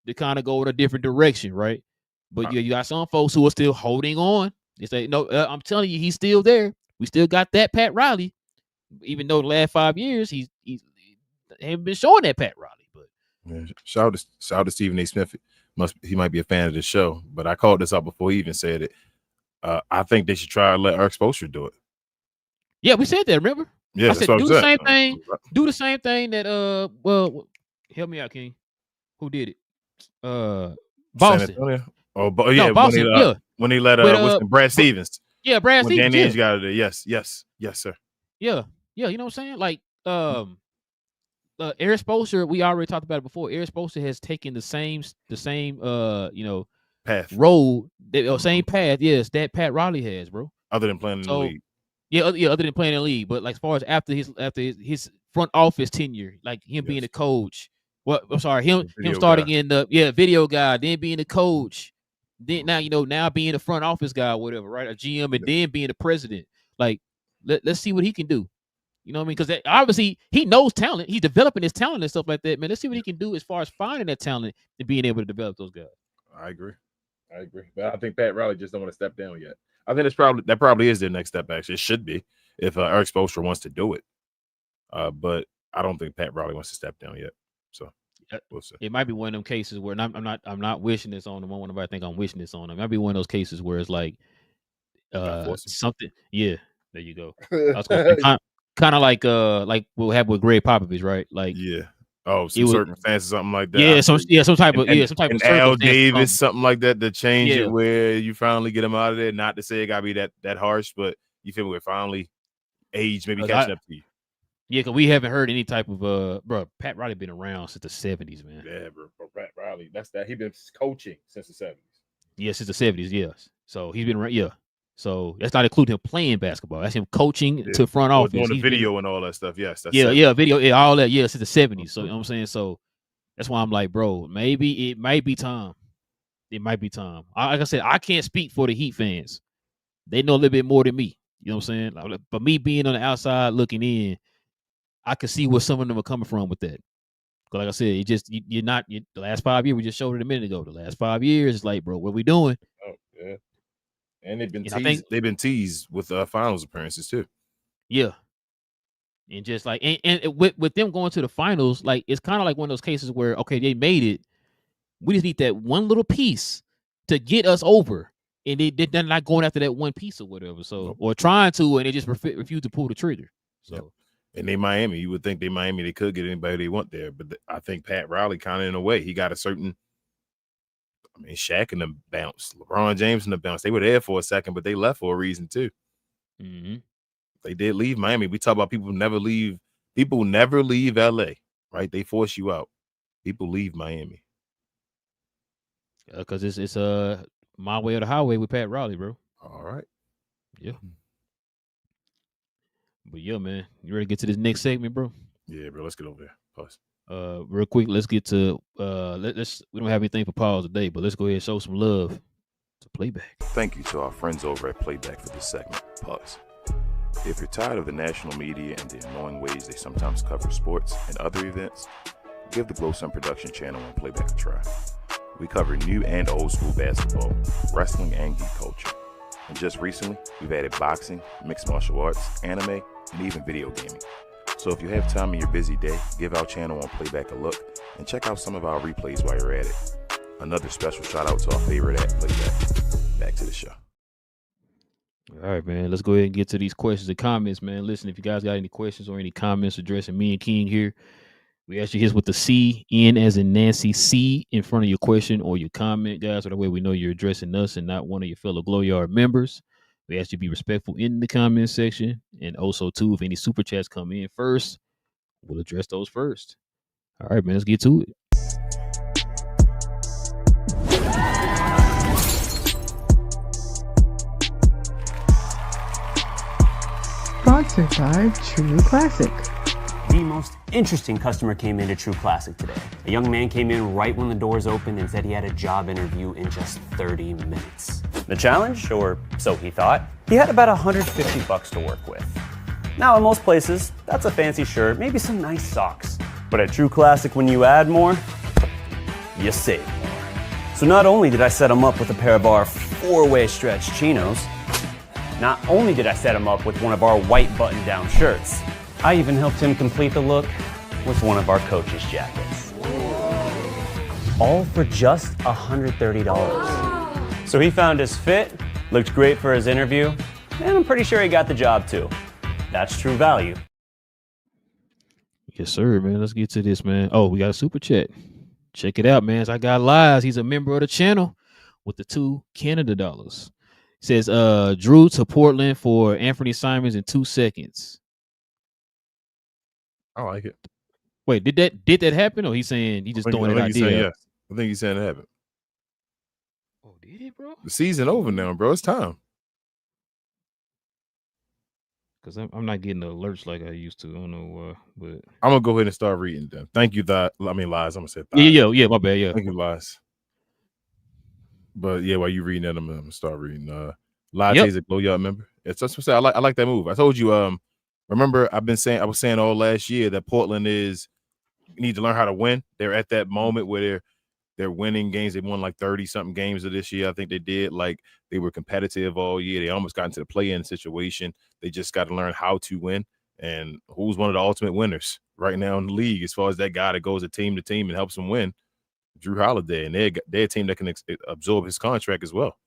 to kind of go in a different direction, right? But you got some folks who are still holding on. They say, no, I'm telling you, he's still there. We still got that Pat Riley, even though the last 5 years he haven't been showing that Pat Riley. But shout out to Stephen A. Smith. He might be a fan of the show, but I called this out before he even said it. I think they should try to let Eric Spoelstra do it. Yeah, we said that. Remember? Yeah, I said do the same thing. Do the same thing that well, help me out, King. Who did it? Boston. Oh, yeah, no, Boston. When he let Brad Stevens. Yeah, Brad Stevens. Danny Ainge got it. Yes, sir. Yeah. You know what I'm saying? Like Eric Spoelstra, we already talked about it before. Eric Spoelstra has taken the same path, road, same path. Yes, that Pat Riley has, bro. Other than playing in the league. Yeah, other than playing in the league, but like as far as after his front office tenure, like him being a coach. Well, I'm sorry, him starting in the video guy, then being a coach, then now being a front office guy, or whatever, right? A GM, and then being the president. Like, let's see what he can do. You know what I mean? Because obviously he knows talent. He's developing his talent and stuff like that. Man, let's see what he can do as far as finding that talent and being able to develop those guys. I agree. But I think Pat Riley just don't want to step down yet. I think that probably is their next step. Actually, it should be if Eric Spoelstra wants to do it. But I don't think Pat Riley wants to step down yet. So we'll see. It might be one of them cases where I'm not wishing this on him. I want nobody to think I'm wishing this on him. It might be one of those cases where it's like something. Yeah, there you go. I was kind of like we'll have with Greg Popovich, right? Like some circumstances, something like that. Yeah, some type of Al Davis, something like that to change it where you finally get him out of there. Not to say it gotta be that harsh, but you feel we're finally age maybe catching up to you. Yeah, because we haven't heard any type of bro. Pat Riley been around since the 70s, man. Yeah, bro. Pat Riley, that's that. He been coaching since the 70s. Yeah, since the 70s. Yes. So he's been around. Yeah. So that's not including him playing basketball. That's him coaching to front office. Doing the video and all that stuff. Yes. That's video, all that. Yeah, since the 70s. So you know what I'm saying. So that's why I'm like, bro, maybe it might be time. It might be time. Like I said, I can't speak for the Heat fans. They know a little bit more than me. You know what I'm saying? But me being on the outside looking in, I can see where some of them are coming from with that. Because like I said, the last 5 years, we just showed it a minute ago. The last 5 years, it's like, bro, what are we doing? Oh, yeah. And they've been teased with finals appearances too. Yeah. And just like and with them going to the finals, like it's kind of like one of those cases where, okay, they made it. We just need that one little piece to get us over. And they're not going after that one piece or whatever. So or trying to, and they just refuse to pull the trigger. So yep. And they Miami, you would think they could get anybody they want there, but I think Pat Riley kind of in a way he got a certain. I mean, Shaq in the bounce, LeBron James in the bounce. They were there for a second, but they left for a reason too. Mm-hmm. They did leave Miami. We talk about people never leave. People never leave LA, right? They force you out. People leave Miami because it's my way or the highway with Pat Riley, bro. All right. Yeah. But yeah, man, you ready to get to this next segment, bro? Yeah, bro. Let's get over there. Pause. Real quick, let's get to let's we don't have anything for pause today, but let's go ahead and show some love to Playback. Thank you to our friends over at Playback for this segment. Pause. If you're tired of the national media and the annoying ways they sometimes cover sports and other events, give the Glow Sun Production channel on Playback a try. We cover new and old school basketball, wrestling, and geek culture. And just recently, we've added boxing, mixed martial arts, anime, and even video gaming. So if you have time in your busy day, give our channel on Playback a look and check out some of our replays while you're at it. Another special shout out to our favorite at Playback. Back to the show. All right, man. Let's go ahead and get to these questions and comments, man. Listen, if you guys got any questions or any comments addressing me and King here, we actually hit with the C, N as in Nancy, C in front of your question or your comment, guys. So that way we know you're addressing us and not one of your fellow Glow Yard members. We ask you to be respectful in the comment section. And also, too, if any super chats come in first, we'll address those first. All right, man, let's get to it. Sponsored by True Classic. The most interesting customer came into True Classic today. A young man came in right when the doors opened and said he had a job interview in just 30 minutes. The challenge, or so he thought, he had about $150 to work with. Now in most places, that's a fancy shirt, maybe some nice socks. But at True Classic, when you add more, you save more. So not only did I set him up with a pair of our 4-way stretch chinos, not only did I set him up with one of our white button-down shirts, I even helped him complete the look with one of our coach's jackets. all for just $130. So he found his fit, looked great for his interview, and I'm pretty sure he got the job too. That's true value. Yes, sir, man. Let's get to this, man. Oh, we got a super chat. Check it out, man. I got Lies. He's a member of the channel with the $2 Canada dollars. Says Drew to Portland for Anthony Simons in 2 seconds. I like it. Wait, did that happen, or he's saying he just throwing an idea? Yes. I think he's saying it happened. Oh, did it, bro? The season over now, bro. It's time. Because I'm not getting the alerts like I used to. I don't know why, but I'm gonna go ahead and start reading them. Thank you, Lies. I'm gonna say yeah. My bad. Yeah. Thank you, Lies. But yeah, while you reading that, I'm gonna start reading. Latte's a blow y'all member. It's just I like that move. I told you. Remember, I was saying all last year that Portland need to learn how to win. They're at that moment where they're winning games. They won like 30-something games of this year. I think they did. Like, they were competitive all year. They almost got into the play-in situation. They just got to learn how to win. And who's one of the ultimate winners right now in the league as far as that guy that goes team to team and helps them win? Drew Holiday. And they're a team that can absorb his contract as well.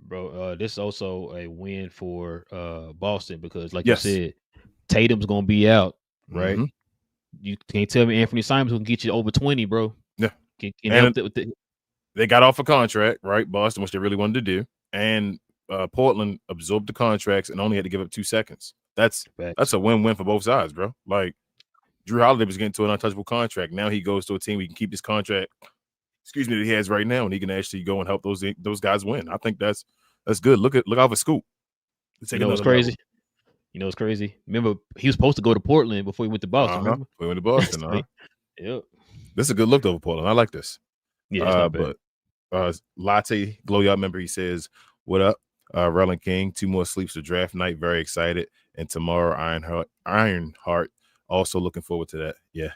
Bro, this is also a win for Boston because, like you said, Tatum's going to be out, right? Mm-hmm. You can't tell me Anthony Simons can get you over 20, bro. Yeah. They got off a contract, right? Boston, which they really wanted to do. And Portland absorbed the contracts and only had to give up 2 seconds. That's a win-win for both sides, bro. Like, Drew Holiday was getting to an untouchable contract. Now he goes to a team where he can keep this contract, that he has right now, and he can actually go and help those guys win. I think that's good. Look out for Scoop. You know what's crazy? It's crazy. Remember, he was supposed to go to Portland before he went to Boston. Remember? He went to Boston. Yep. This is a good look over Portland. I like this. Yeah, but Latte Glow Y'all member, he says, "What up, Relle and King? 2 more sleeps to draft night. Very excited. And tomorrow, Ironheart. Also looking forward to that. Yeah.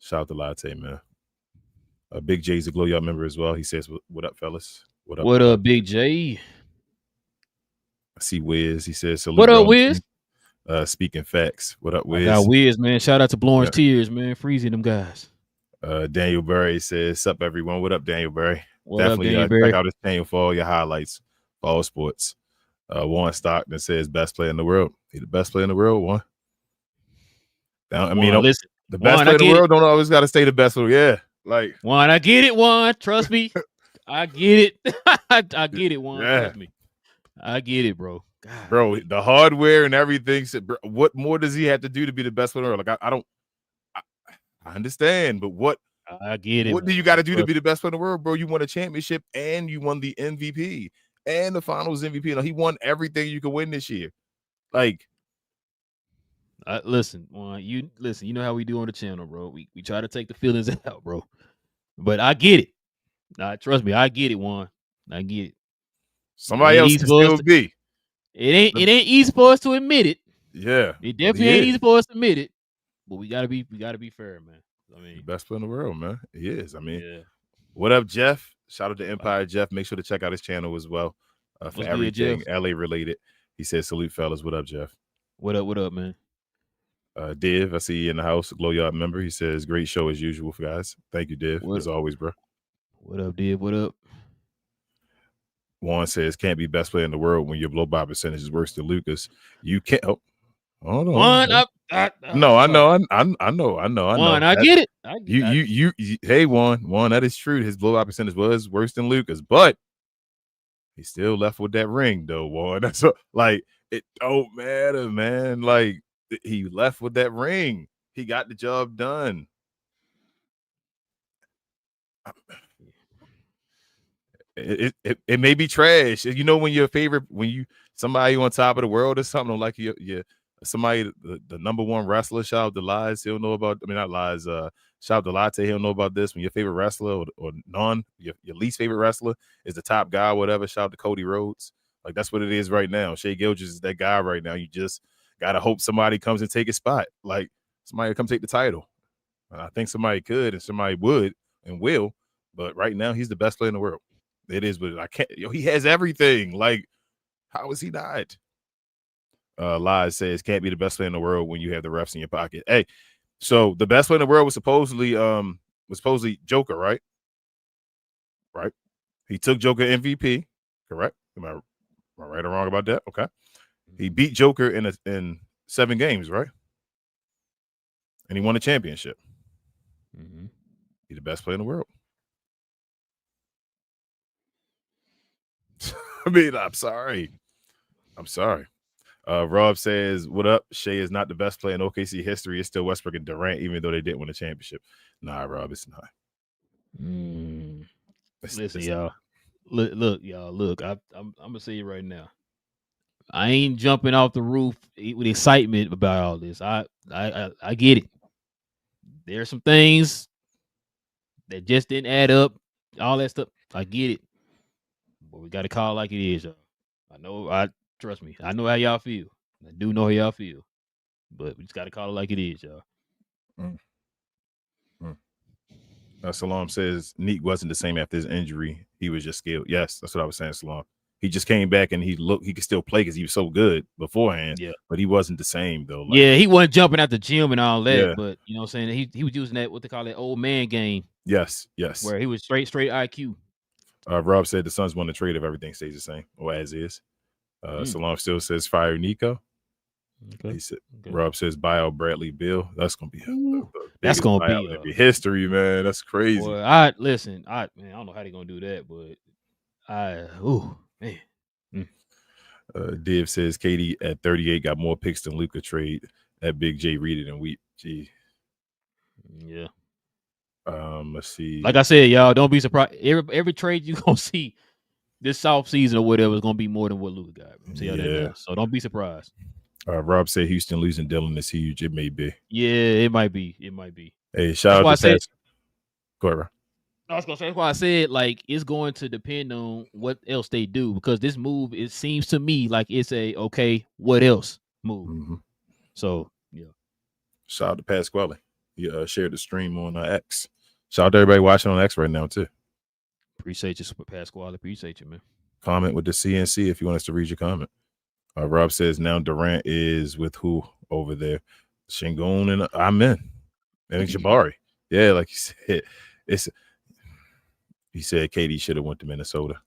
Shout out to Latte, man. Big J's a Glow Y'all member as well. He says, "What up, fellas? What up, Big J?" I see Wiz. He says, "What up, Wiz?" Speaking facts. What up, Wiz? I got Wiz, man. Shout out to blowing tears, man. Freezing them guys. Daniel Berry says, "Sup, everyone? What up, Daniel Berry? Definitely check out his channel for all your highlights for all sports." Warren Stockton says, "Best player in the world." He the best player in the world, Warren. Listen, the best player in the world don't always got to stay the best. Yeah, like Warren, I get it, Warren. Trust me, I get it. I get it, Warren. Yeah. Trust me, I get it, bro. God. Bro, the hardware and everything. What more does he have to do to be the best player in the world? Like, I understand, but what? I get it. What do you got to do to be the best player in the world, bro? You won a championship and you won the MVP and the Finals MVP. He won everything you could win this year. Like, listen, you know how we do on the channel, bro. We try to take the feelings out, bro. But I get it. Nah, trust me, I get it, Juan. I get it. Somebody else can still be. It ain't easy for us to admit it. Yeah, it definitely ain't easy for us to admit it. But we gotta be fair, man. I mean, the best player in the world, man. He is. I mean, What up, Jeff? Shout out to Empire Jeff. Make sure to check out his channel as well for everything LA related. He says, "Salute, fellas." What up, Jeff? What up, man? Div, I see you in the house. Glow Yard member. He says, "Great show as usual, guys." Thank you, Div, as always, bro. What up, Div? What up? Juan says, "Can't be best player in the world when your blow by percentage is worse than Lucas. You can't." Oh, hold on. Juan, no, I know. Juan, I get it. You. Hey, Juan, that is true. His blowout percentage was worse than Lucas, but he still left with that ring, though, Juan. That's like it don't matter, man. Like he left with that ring. He got the job done. It may be trash. You know, when somebody on top of the world or something, like somebody, the number one wrestler, shout out to Lies, he'll know about, not Lies, shout out to Latte, he'll know about this. When your favorite wrestler or your least favorite wrestler is the top guy or whatever, shout out to Cody Rhodes. Like, that's what it is right now. Shea Gilgeous is that guy right now. You just got to hope somebody comes and take his spot. Like, somebody will come take the title. I think somebody could and somebody would and will, but right now he's the best player in the world. It is, but I can't. He has everything. Like, how is he not? Lies says, "Can't be the best player in the world when you have the refs in your pocket." Hey, so the best player in the world was supposedly Joker, right? right? He took Joker MVP, correct? Am I right or wrong about that? Okay. He beat Joker in 7 games, right? And he won a championship. Mm-hmm. He's the best player in the world. I mean, I'm sorry. Rob says, "What up? Shea is not the best player in OKC history. It's still Westbrook and Durant, even though they didn't win a championship." Nah, Rob, it's not. Listen, y'all. Look, y'all. Look, I'm gonna say it right now. I ain't jumping off the roof with excitement about all this. I get it. There's some things that just didn't add up. All that stuff. I get it. But we got to call it like it is, y'all. Trust me. I know how y'all feel. I do know how y'all feel. But we just got to call it like it is, y'all. Salam says Neek wasn't the same after his injury. He was just skilled. Yes, that's what I was saying, Salam. He just came back and he could still play because he was so good beforehand. Yeah. But he wasn't the same though. Yeah, he wasn't jumping at the gym and all that. Yeah. But you know what I'm saying? He was using that, what they call that old man game. Yes. Where he was straight IQ. Rob said the Suns won the trade if everything stays the same or as is. Salam still says fire Nico. Okay. Rob says buyout Bradley Beal. That's gonna be that's gonna be history, man. That's crazy. Boy, I don't know how they're gonna do that, but man. Div says KD at 38 got more picks than Luka trade at Big J Reed and Wheat. Gee. Yeah. Let's see. Like I said, y'all, don't be surprised. Every trade you gonna see this off season or whatever is gonna be more than what Luka got. See how that does. So don't be surprised. Rob said Houston losing Dillon is huge. It may be. Yeah, it might be. Hey, shout out to Go ahead, bro. I was gonna say that's why I said like it's going to depend on what else they do because this move, it seems to me like it's a okay, what else move. Mm-hmm. So yeah. Shout out to Pasquale. He shared the stream on X. Shout out to everybody watching on X right now too. Appreciate you, Pasquale. Appreciate you, man. Comment with the CNC if you want us to read your comment. Rob says now Durant is with who over there? Shingun and Amen. And Jabari. Yeah, like you said, he said KD should have went to Minnesota.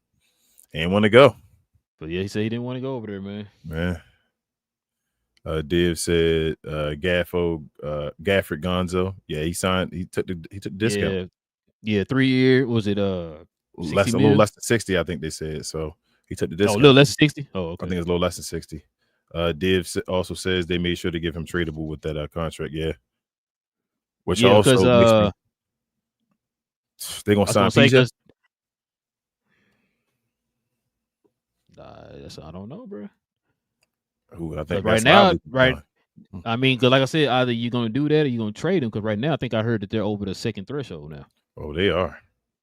He didn't want to go. But yeah, he said he didn't want to go over there, man. Div said Gafford Gonzo. Yeah, he signed. He took the discount. Yeah, 3 year. Was it a little less than 60? I think they said. So he took the discount. A little less than 60. Oh, okay. I think it's a little less than 60. Div also says they made sure to give him tradable with that contract. Yeah, which also they're gonna sign PJ. I don't know, bro. Who I think right now, right? I mean, because like I said, either you're gonna do that or you're gonna trade him. Because right now, I think I heard that they're over the second threshold now. Oh, they are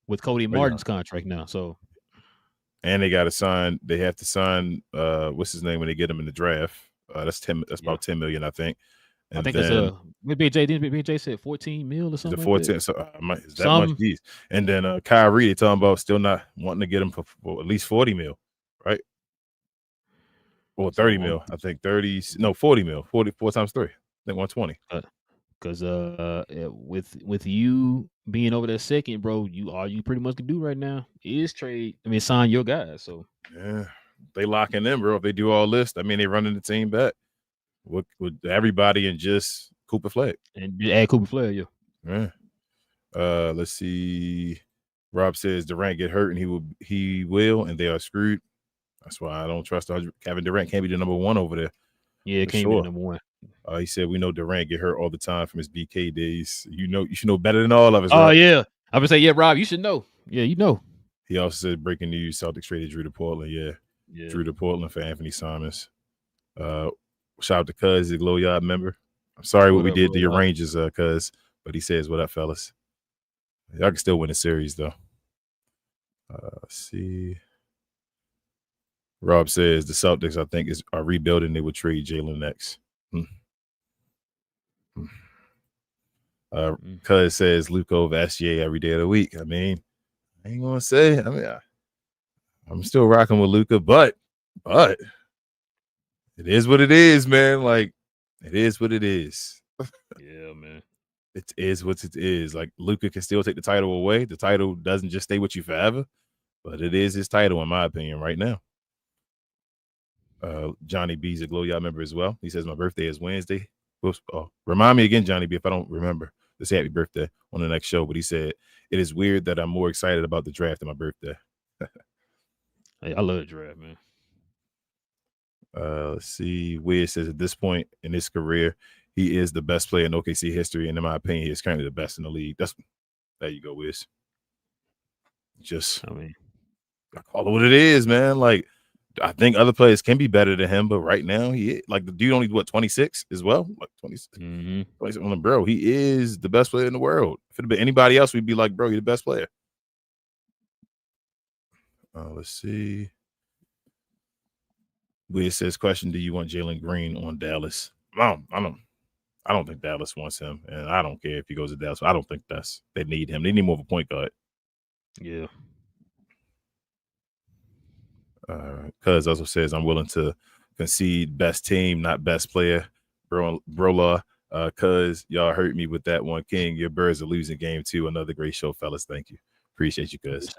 with Cody Martin's contract now. So, and they got to sign. They have to sign. What's his name when they get him in the draft? That's 10. That's about 10 million, I think. And I think it's maybe BJ said 14 mil or something. The 14. Like so is that much? Geez. And then Kyrie, they talking about still not wanting to get him for at least 40 mil, right? Or 30 mil. I think 40 mil. 44 times 3. I think 120. Because with you being over that second, bro, all you pretty much can do right now is trade. I mean, sign your guys. So yeah, they locking in, bro. If they do all this, I mean, they running the team back with everybody and just Cooper Flag and add Cooper Flag. Yeah. Let's see. Rob says Durant get hurt and he will, and they are screwed. That's why I don't trust Kevin Durant. Can't be the number one over there. Yeah, can't be the number one. He said we know Durant get hurt all the time from his BK days. You should know better than all of us. Oh yeah, I would say Rob, you should know. Yeah, you know. He also said breaking news: Celtics traded Drew to Portland. Yeah. Drew to Portland for Anthony Simons. Shout out to Cuz, the Glow Yard member. I'm sorry what we did to your Rangers, Cuz, but he says what up, fellas. Y'all can still win the series though. Let's see. Rob says the Celtics, I think, are rebuilding. They would trade Jalen next. Cuz says Luka over SGA every day of the week. I mean, I ain't gonna say. I mean, I'm still rocking with Luka, but it is what it is, man. Like, it is what it is. Yeah, man. It is what it is. Like Luka can still take the title away. The title doesn't just stay with you forever, but it is his title, in my opinion, right now. Johnny B's a Glow Y'all member as well. He says my birthday is Wednesday. Whoops. Oh, remind me again, Johnny B, if I don't remember to say happy birthday on the next show. But he said it is weird that I'm more excited about the draft than my birthday. Hey, I love the draft, man. Let's see. Wiz says at this point in his career, he is the best player in OKC history, and in my opinion, he is currently the best in the league. There you go, Wiz. Just I call it what it is, man. Like I think other players can be better than him, but right now he like the dude only 26 as well, like 26. 26 on the bro. He is the best player in the world. If it had been anybody else, we'd be like, bro, you're the best player. Let's see. Wiz says, question: do you want Jalen Green on Dallas? I don't think Dallas wants him, and I don't care if he goes to Dallas. I don't think they need him. They need more of a point guard. Yeah. Cuz also says I'm willing to concede best team, not best player. Brola, cuz y'all hurt me with that one. King, your Birds are losing game 2. Another great show, fellas. Thank you. Appreciate you, cuz.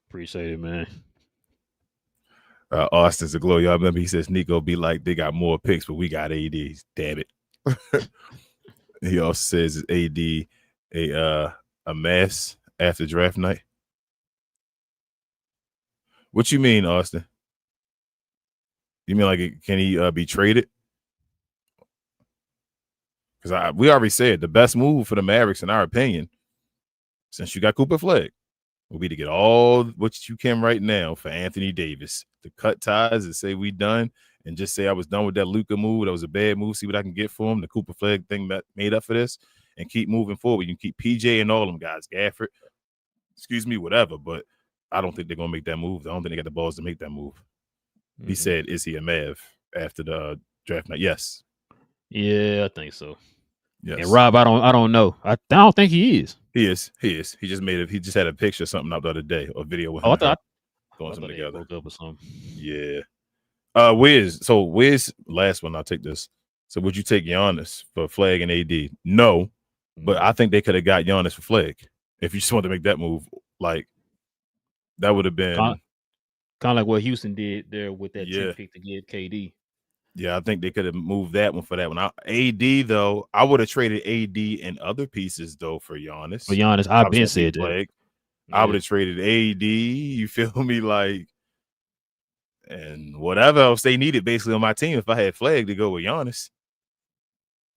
Appreciate it, man. Austin's a Glow. Y'all remember he says Nico be like, they got more picks, but we got ADs. Damn it. He also says AD a mess after draft night. What you mean, Austin? You mean like can he be traded? Because we already said the best move for the Mavericks, in our opinion, since you got Cooper Flag, will be to get all what you can right now for Anthony Davis, to cut ties and say we done, and just say I was done with that Luka move. That was a bad move. See what I can get for him. The Cooper Flag thing made up for this, and keep moving forward. You can keep PJ and all them guys, Gafford, whatever. But I don't think they're gonna make that move. I don't think they got the balls to make that move. He said, "Is he a Mav after the draft night?" Yes. Yeah, I think so. Yes. And Rob, I don't know. I don't think he is. He is. He just made it. He just had a picture of something out the other day, or video with him. I thought something together. Broke up or something. Yeah. Wiz. So Wiz, last one. I'll take this. So would you take Giannis for Flag and AD? No, but I think they could have got Giannis for Flag if you just wanted to make that move. Like that would have been kind of like what Houston did there with that 10 pick to get KD. Yeah, I think they could have moved that one for that one. AD though, I would have traded AD and other pieces though for Giannis. For Giannis, I've been said that. I would have traded AD. You feel me? Like, and whatever else they needed basically on my team if I had Flag to go with Giannis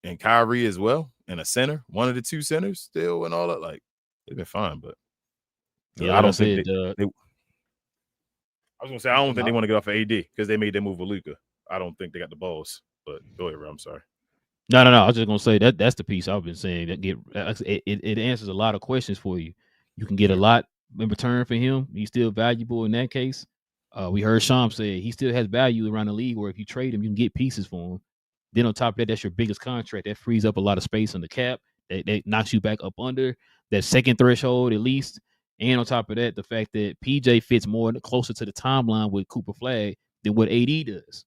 and Kyrie as well, and a center, one of the two centers still, and all that. Like, they've been fine, but I don't think they I was gonna say I don't think they want to get off of AD because they made their move with Luka. I don't think they got the balls. But go ahead, Rob. I'm sorry. No. I was just gonna say that's the piece I've been saying that it answers a lot of questions for you. You can get a lot in return for him. He's still valuable in that case. We heard Sham say he still has value around the league where if you trade him, you can get pieces for him. Then on top of that, that's your biggest contract. That frees up a lot of space on the cap. That knocks you back up under that second threshold at least. And on top of that, the fact that PJ fits more closer to the timeline with Cooper Flag than what AD does.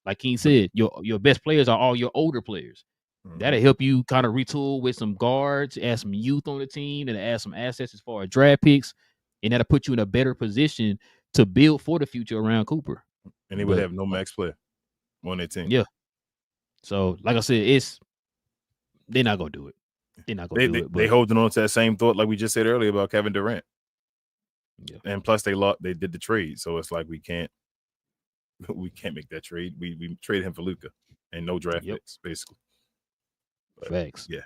Like King said, your best players are all your older players. That'll help you kind of retool with some guards, add some youth on the team, and add some assets as far as draft picks, and that'll put you in a better position to build for the future around Cooper. And they would have no max player on their team. Yeah. So, like I said, they're not gonna do it. They're not gonna do it. They holding on to that same thought, like we just said earlier about Kevin Durant. Yeah. And plus, they did the trade, so it's like we can't make that trade. We traded him for Luka and no draft picks, basically. But, facts. Yeah.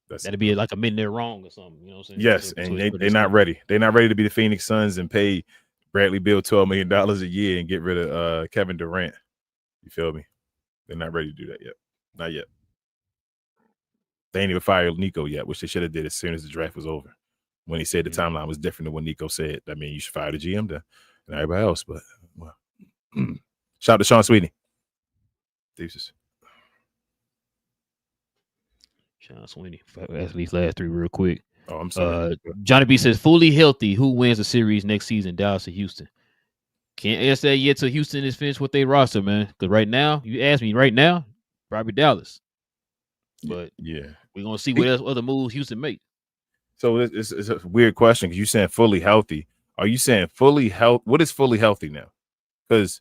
That'd be like a minute wrong or something. You know what I'm saying? Yes, and they're not ready. They're not ready to be the Phoenix Suns and pay Bradley Beal $12 million a year and get rid of Kevin Durant. You feel me? They're not ready to do that yet. Not yet. They ain't even fired Nico yet, which they should have did as soon as the draft was over. When he said the timeline was different than what Nico said. I mean, you should fire the GM and everybody else. But well, shout out to Sean Sweeney. Deuces. Sean Sweeney. Ask these last three real quick. Oh, I'm sorry. Johnny B says, fully healthy, who wins the series next season, Dallas or Houston? Can't answer that yet till Houston is finished with their roster, man. Because right now, you ask me right now, probably Dallas. But yeah, we're gonna see what else other moves Houston make. So it's a weird question because you're saying fully healthy. Are you saying fully health? What is fully healthy now? Because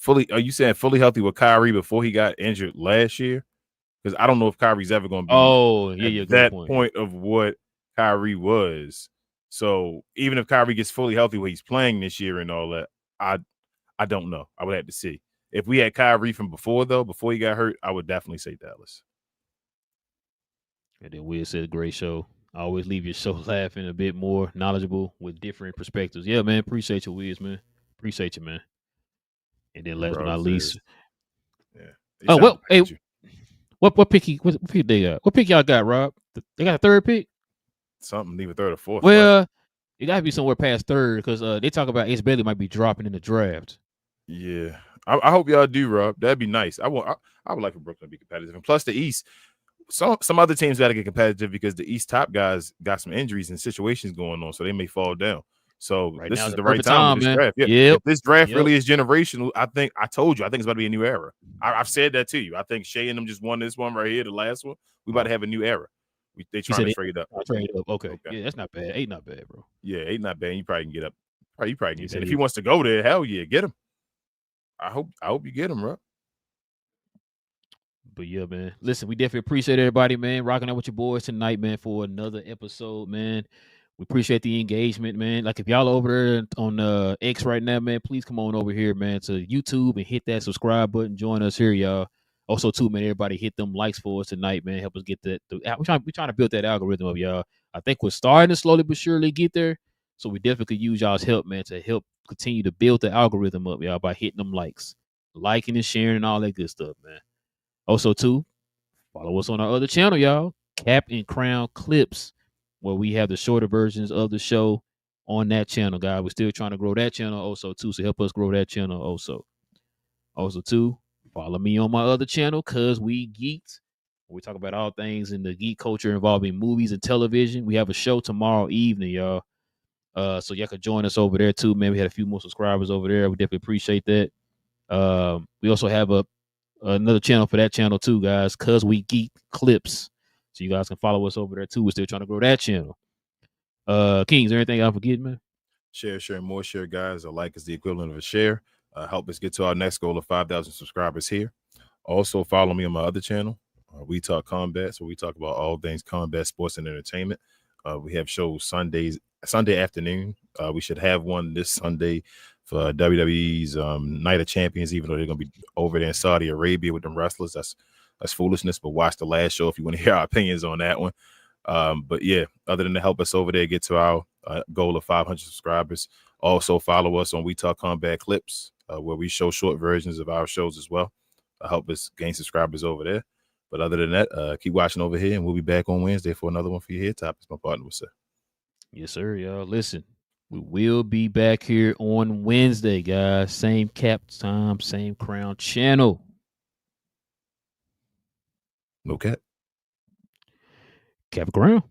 are you saying fully healthy with Kyrie before he got injured last year? Because I don't know if Kyrie's ever going to be at that point of what Kyrie was. So even if Kyrie gets fully healthy where he's playing this year and all that, I don't know. I would have to see. If we had Kyrie from before he got hurt, I would definitely say Dallas. And then Will said, great show. I always leave your show laughing, a bit more knowledgeable with different perspectives. Yeah, man. Appreciate you, Wiz, man. Appreciate you, man. And then last but not least. Yeah. What pick they got? What pick y'all got, Rob? They got a third pick? Something, either third or fourth. Well, it got to be somewhere past third because they talk about Ace Bailey might be dropping in the draft. Yeah. I hope y'all do, Rob. That'd be nice. I would like for Brooklyn to be competitive. And plus the East, some other teams got to get competitive because the East top guys got some injuries and situations going on, so they may fall down. So this is the right time for this draft. Yeah. If this draft really is generational, I think it's about to be a new era. I've said that to you. I think Shea and them just won this one right here, the last one. We about to have a new era. They trying to trade up. Okay. Yeah, that's not bad. 8 not bad, bro. Yeah, 8 not bad. You probably can get up. You probably can get that. If he wants to go there, hell yeah, get him. I hope you get him, bro. But yeah, man. Listen, we definitely appreciate everybody, man, rocking out with your boys tonight, man, for another episode, man. We appreciate the engagement, man. Like if y'all are over there on X right now, man, please come on over here, man, to YouTube and hit that subscribe button. Join us here, y'all. Also, too, man, everybody hit them likes for us tonight, man. Help us get that. We're trying to build that algorithm up, y'all. I think we're starting to slowly but surely get there. So we definitely could use y'all's help, man, to help continue to build the algorithm up, y'all, by hitting them likes, liking and sharing and all that good stuff, man. Also, too, follow us on our other channel, y'all, Cap and Crown Clips, where we have the shorter versions of the show on that channel, guys. We're still trying to grow that channel also, too, so help us grow that channel also. Also, too, follow me on my other channel, Cuz We Geeked. We talk about all things in the geek culture involving movies and television. We have a show tomorrow evening, y'all. So y'all could join us over there, too, man. We had a few more subscribers over there. We definitely appreciate that. We also have another channel for that channel too, guys, Cuz We Geek Clips. So you guys can follow us over there too. We're still trying to grow that channel. King, is there anything I'm forgetting, man? Share, more share, guys. A like is the equivalent of a share. Help us get to our next goal of 5,000 subscribers here. Also, follow me on my other channel, We Talk Combat. So we talk about all things combat, sports, and entertainment. We have shows Sunday afternoon. We should have one this Sunday for WWE's Night of Champions, even though they're going to be over there in Saudi Arabia with them wrestlers. That's foolishness, but watch the last show if you want to hear our opinions on that one. But yeah, other than to help us over there get to our goal of 500 subscribers, also follow us on We Talk Combat Clips, where we show short versions of our shows as well. Help us gain subscribers over there. But other than that, keep watching over here, and we'll be back on Wednesday for another one for your head topics. My partner will say. Yes, sir, y'all. Listen, we will be back here on Wednesday, guys. Same cap time, same crown channel. No cap. Cap Crown.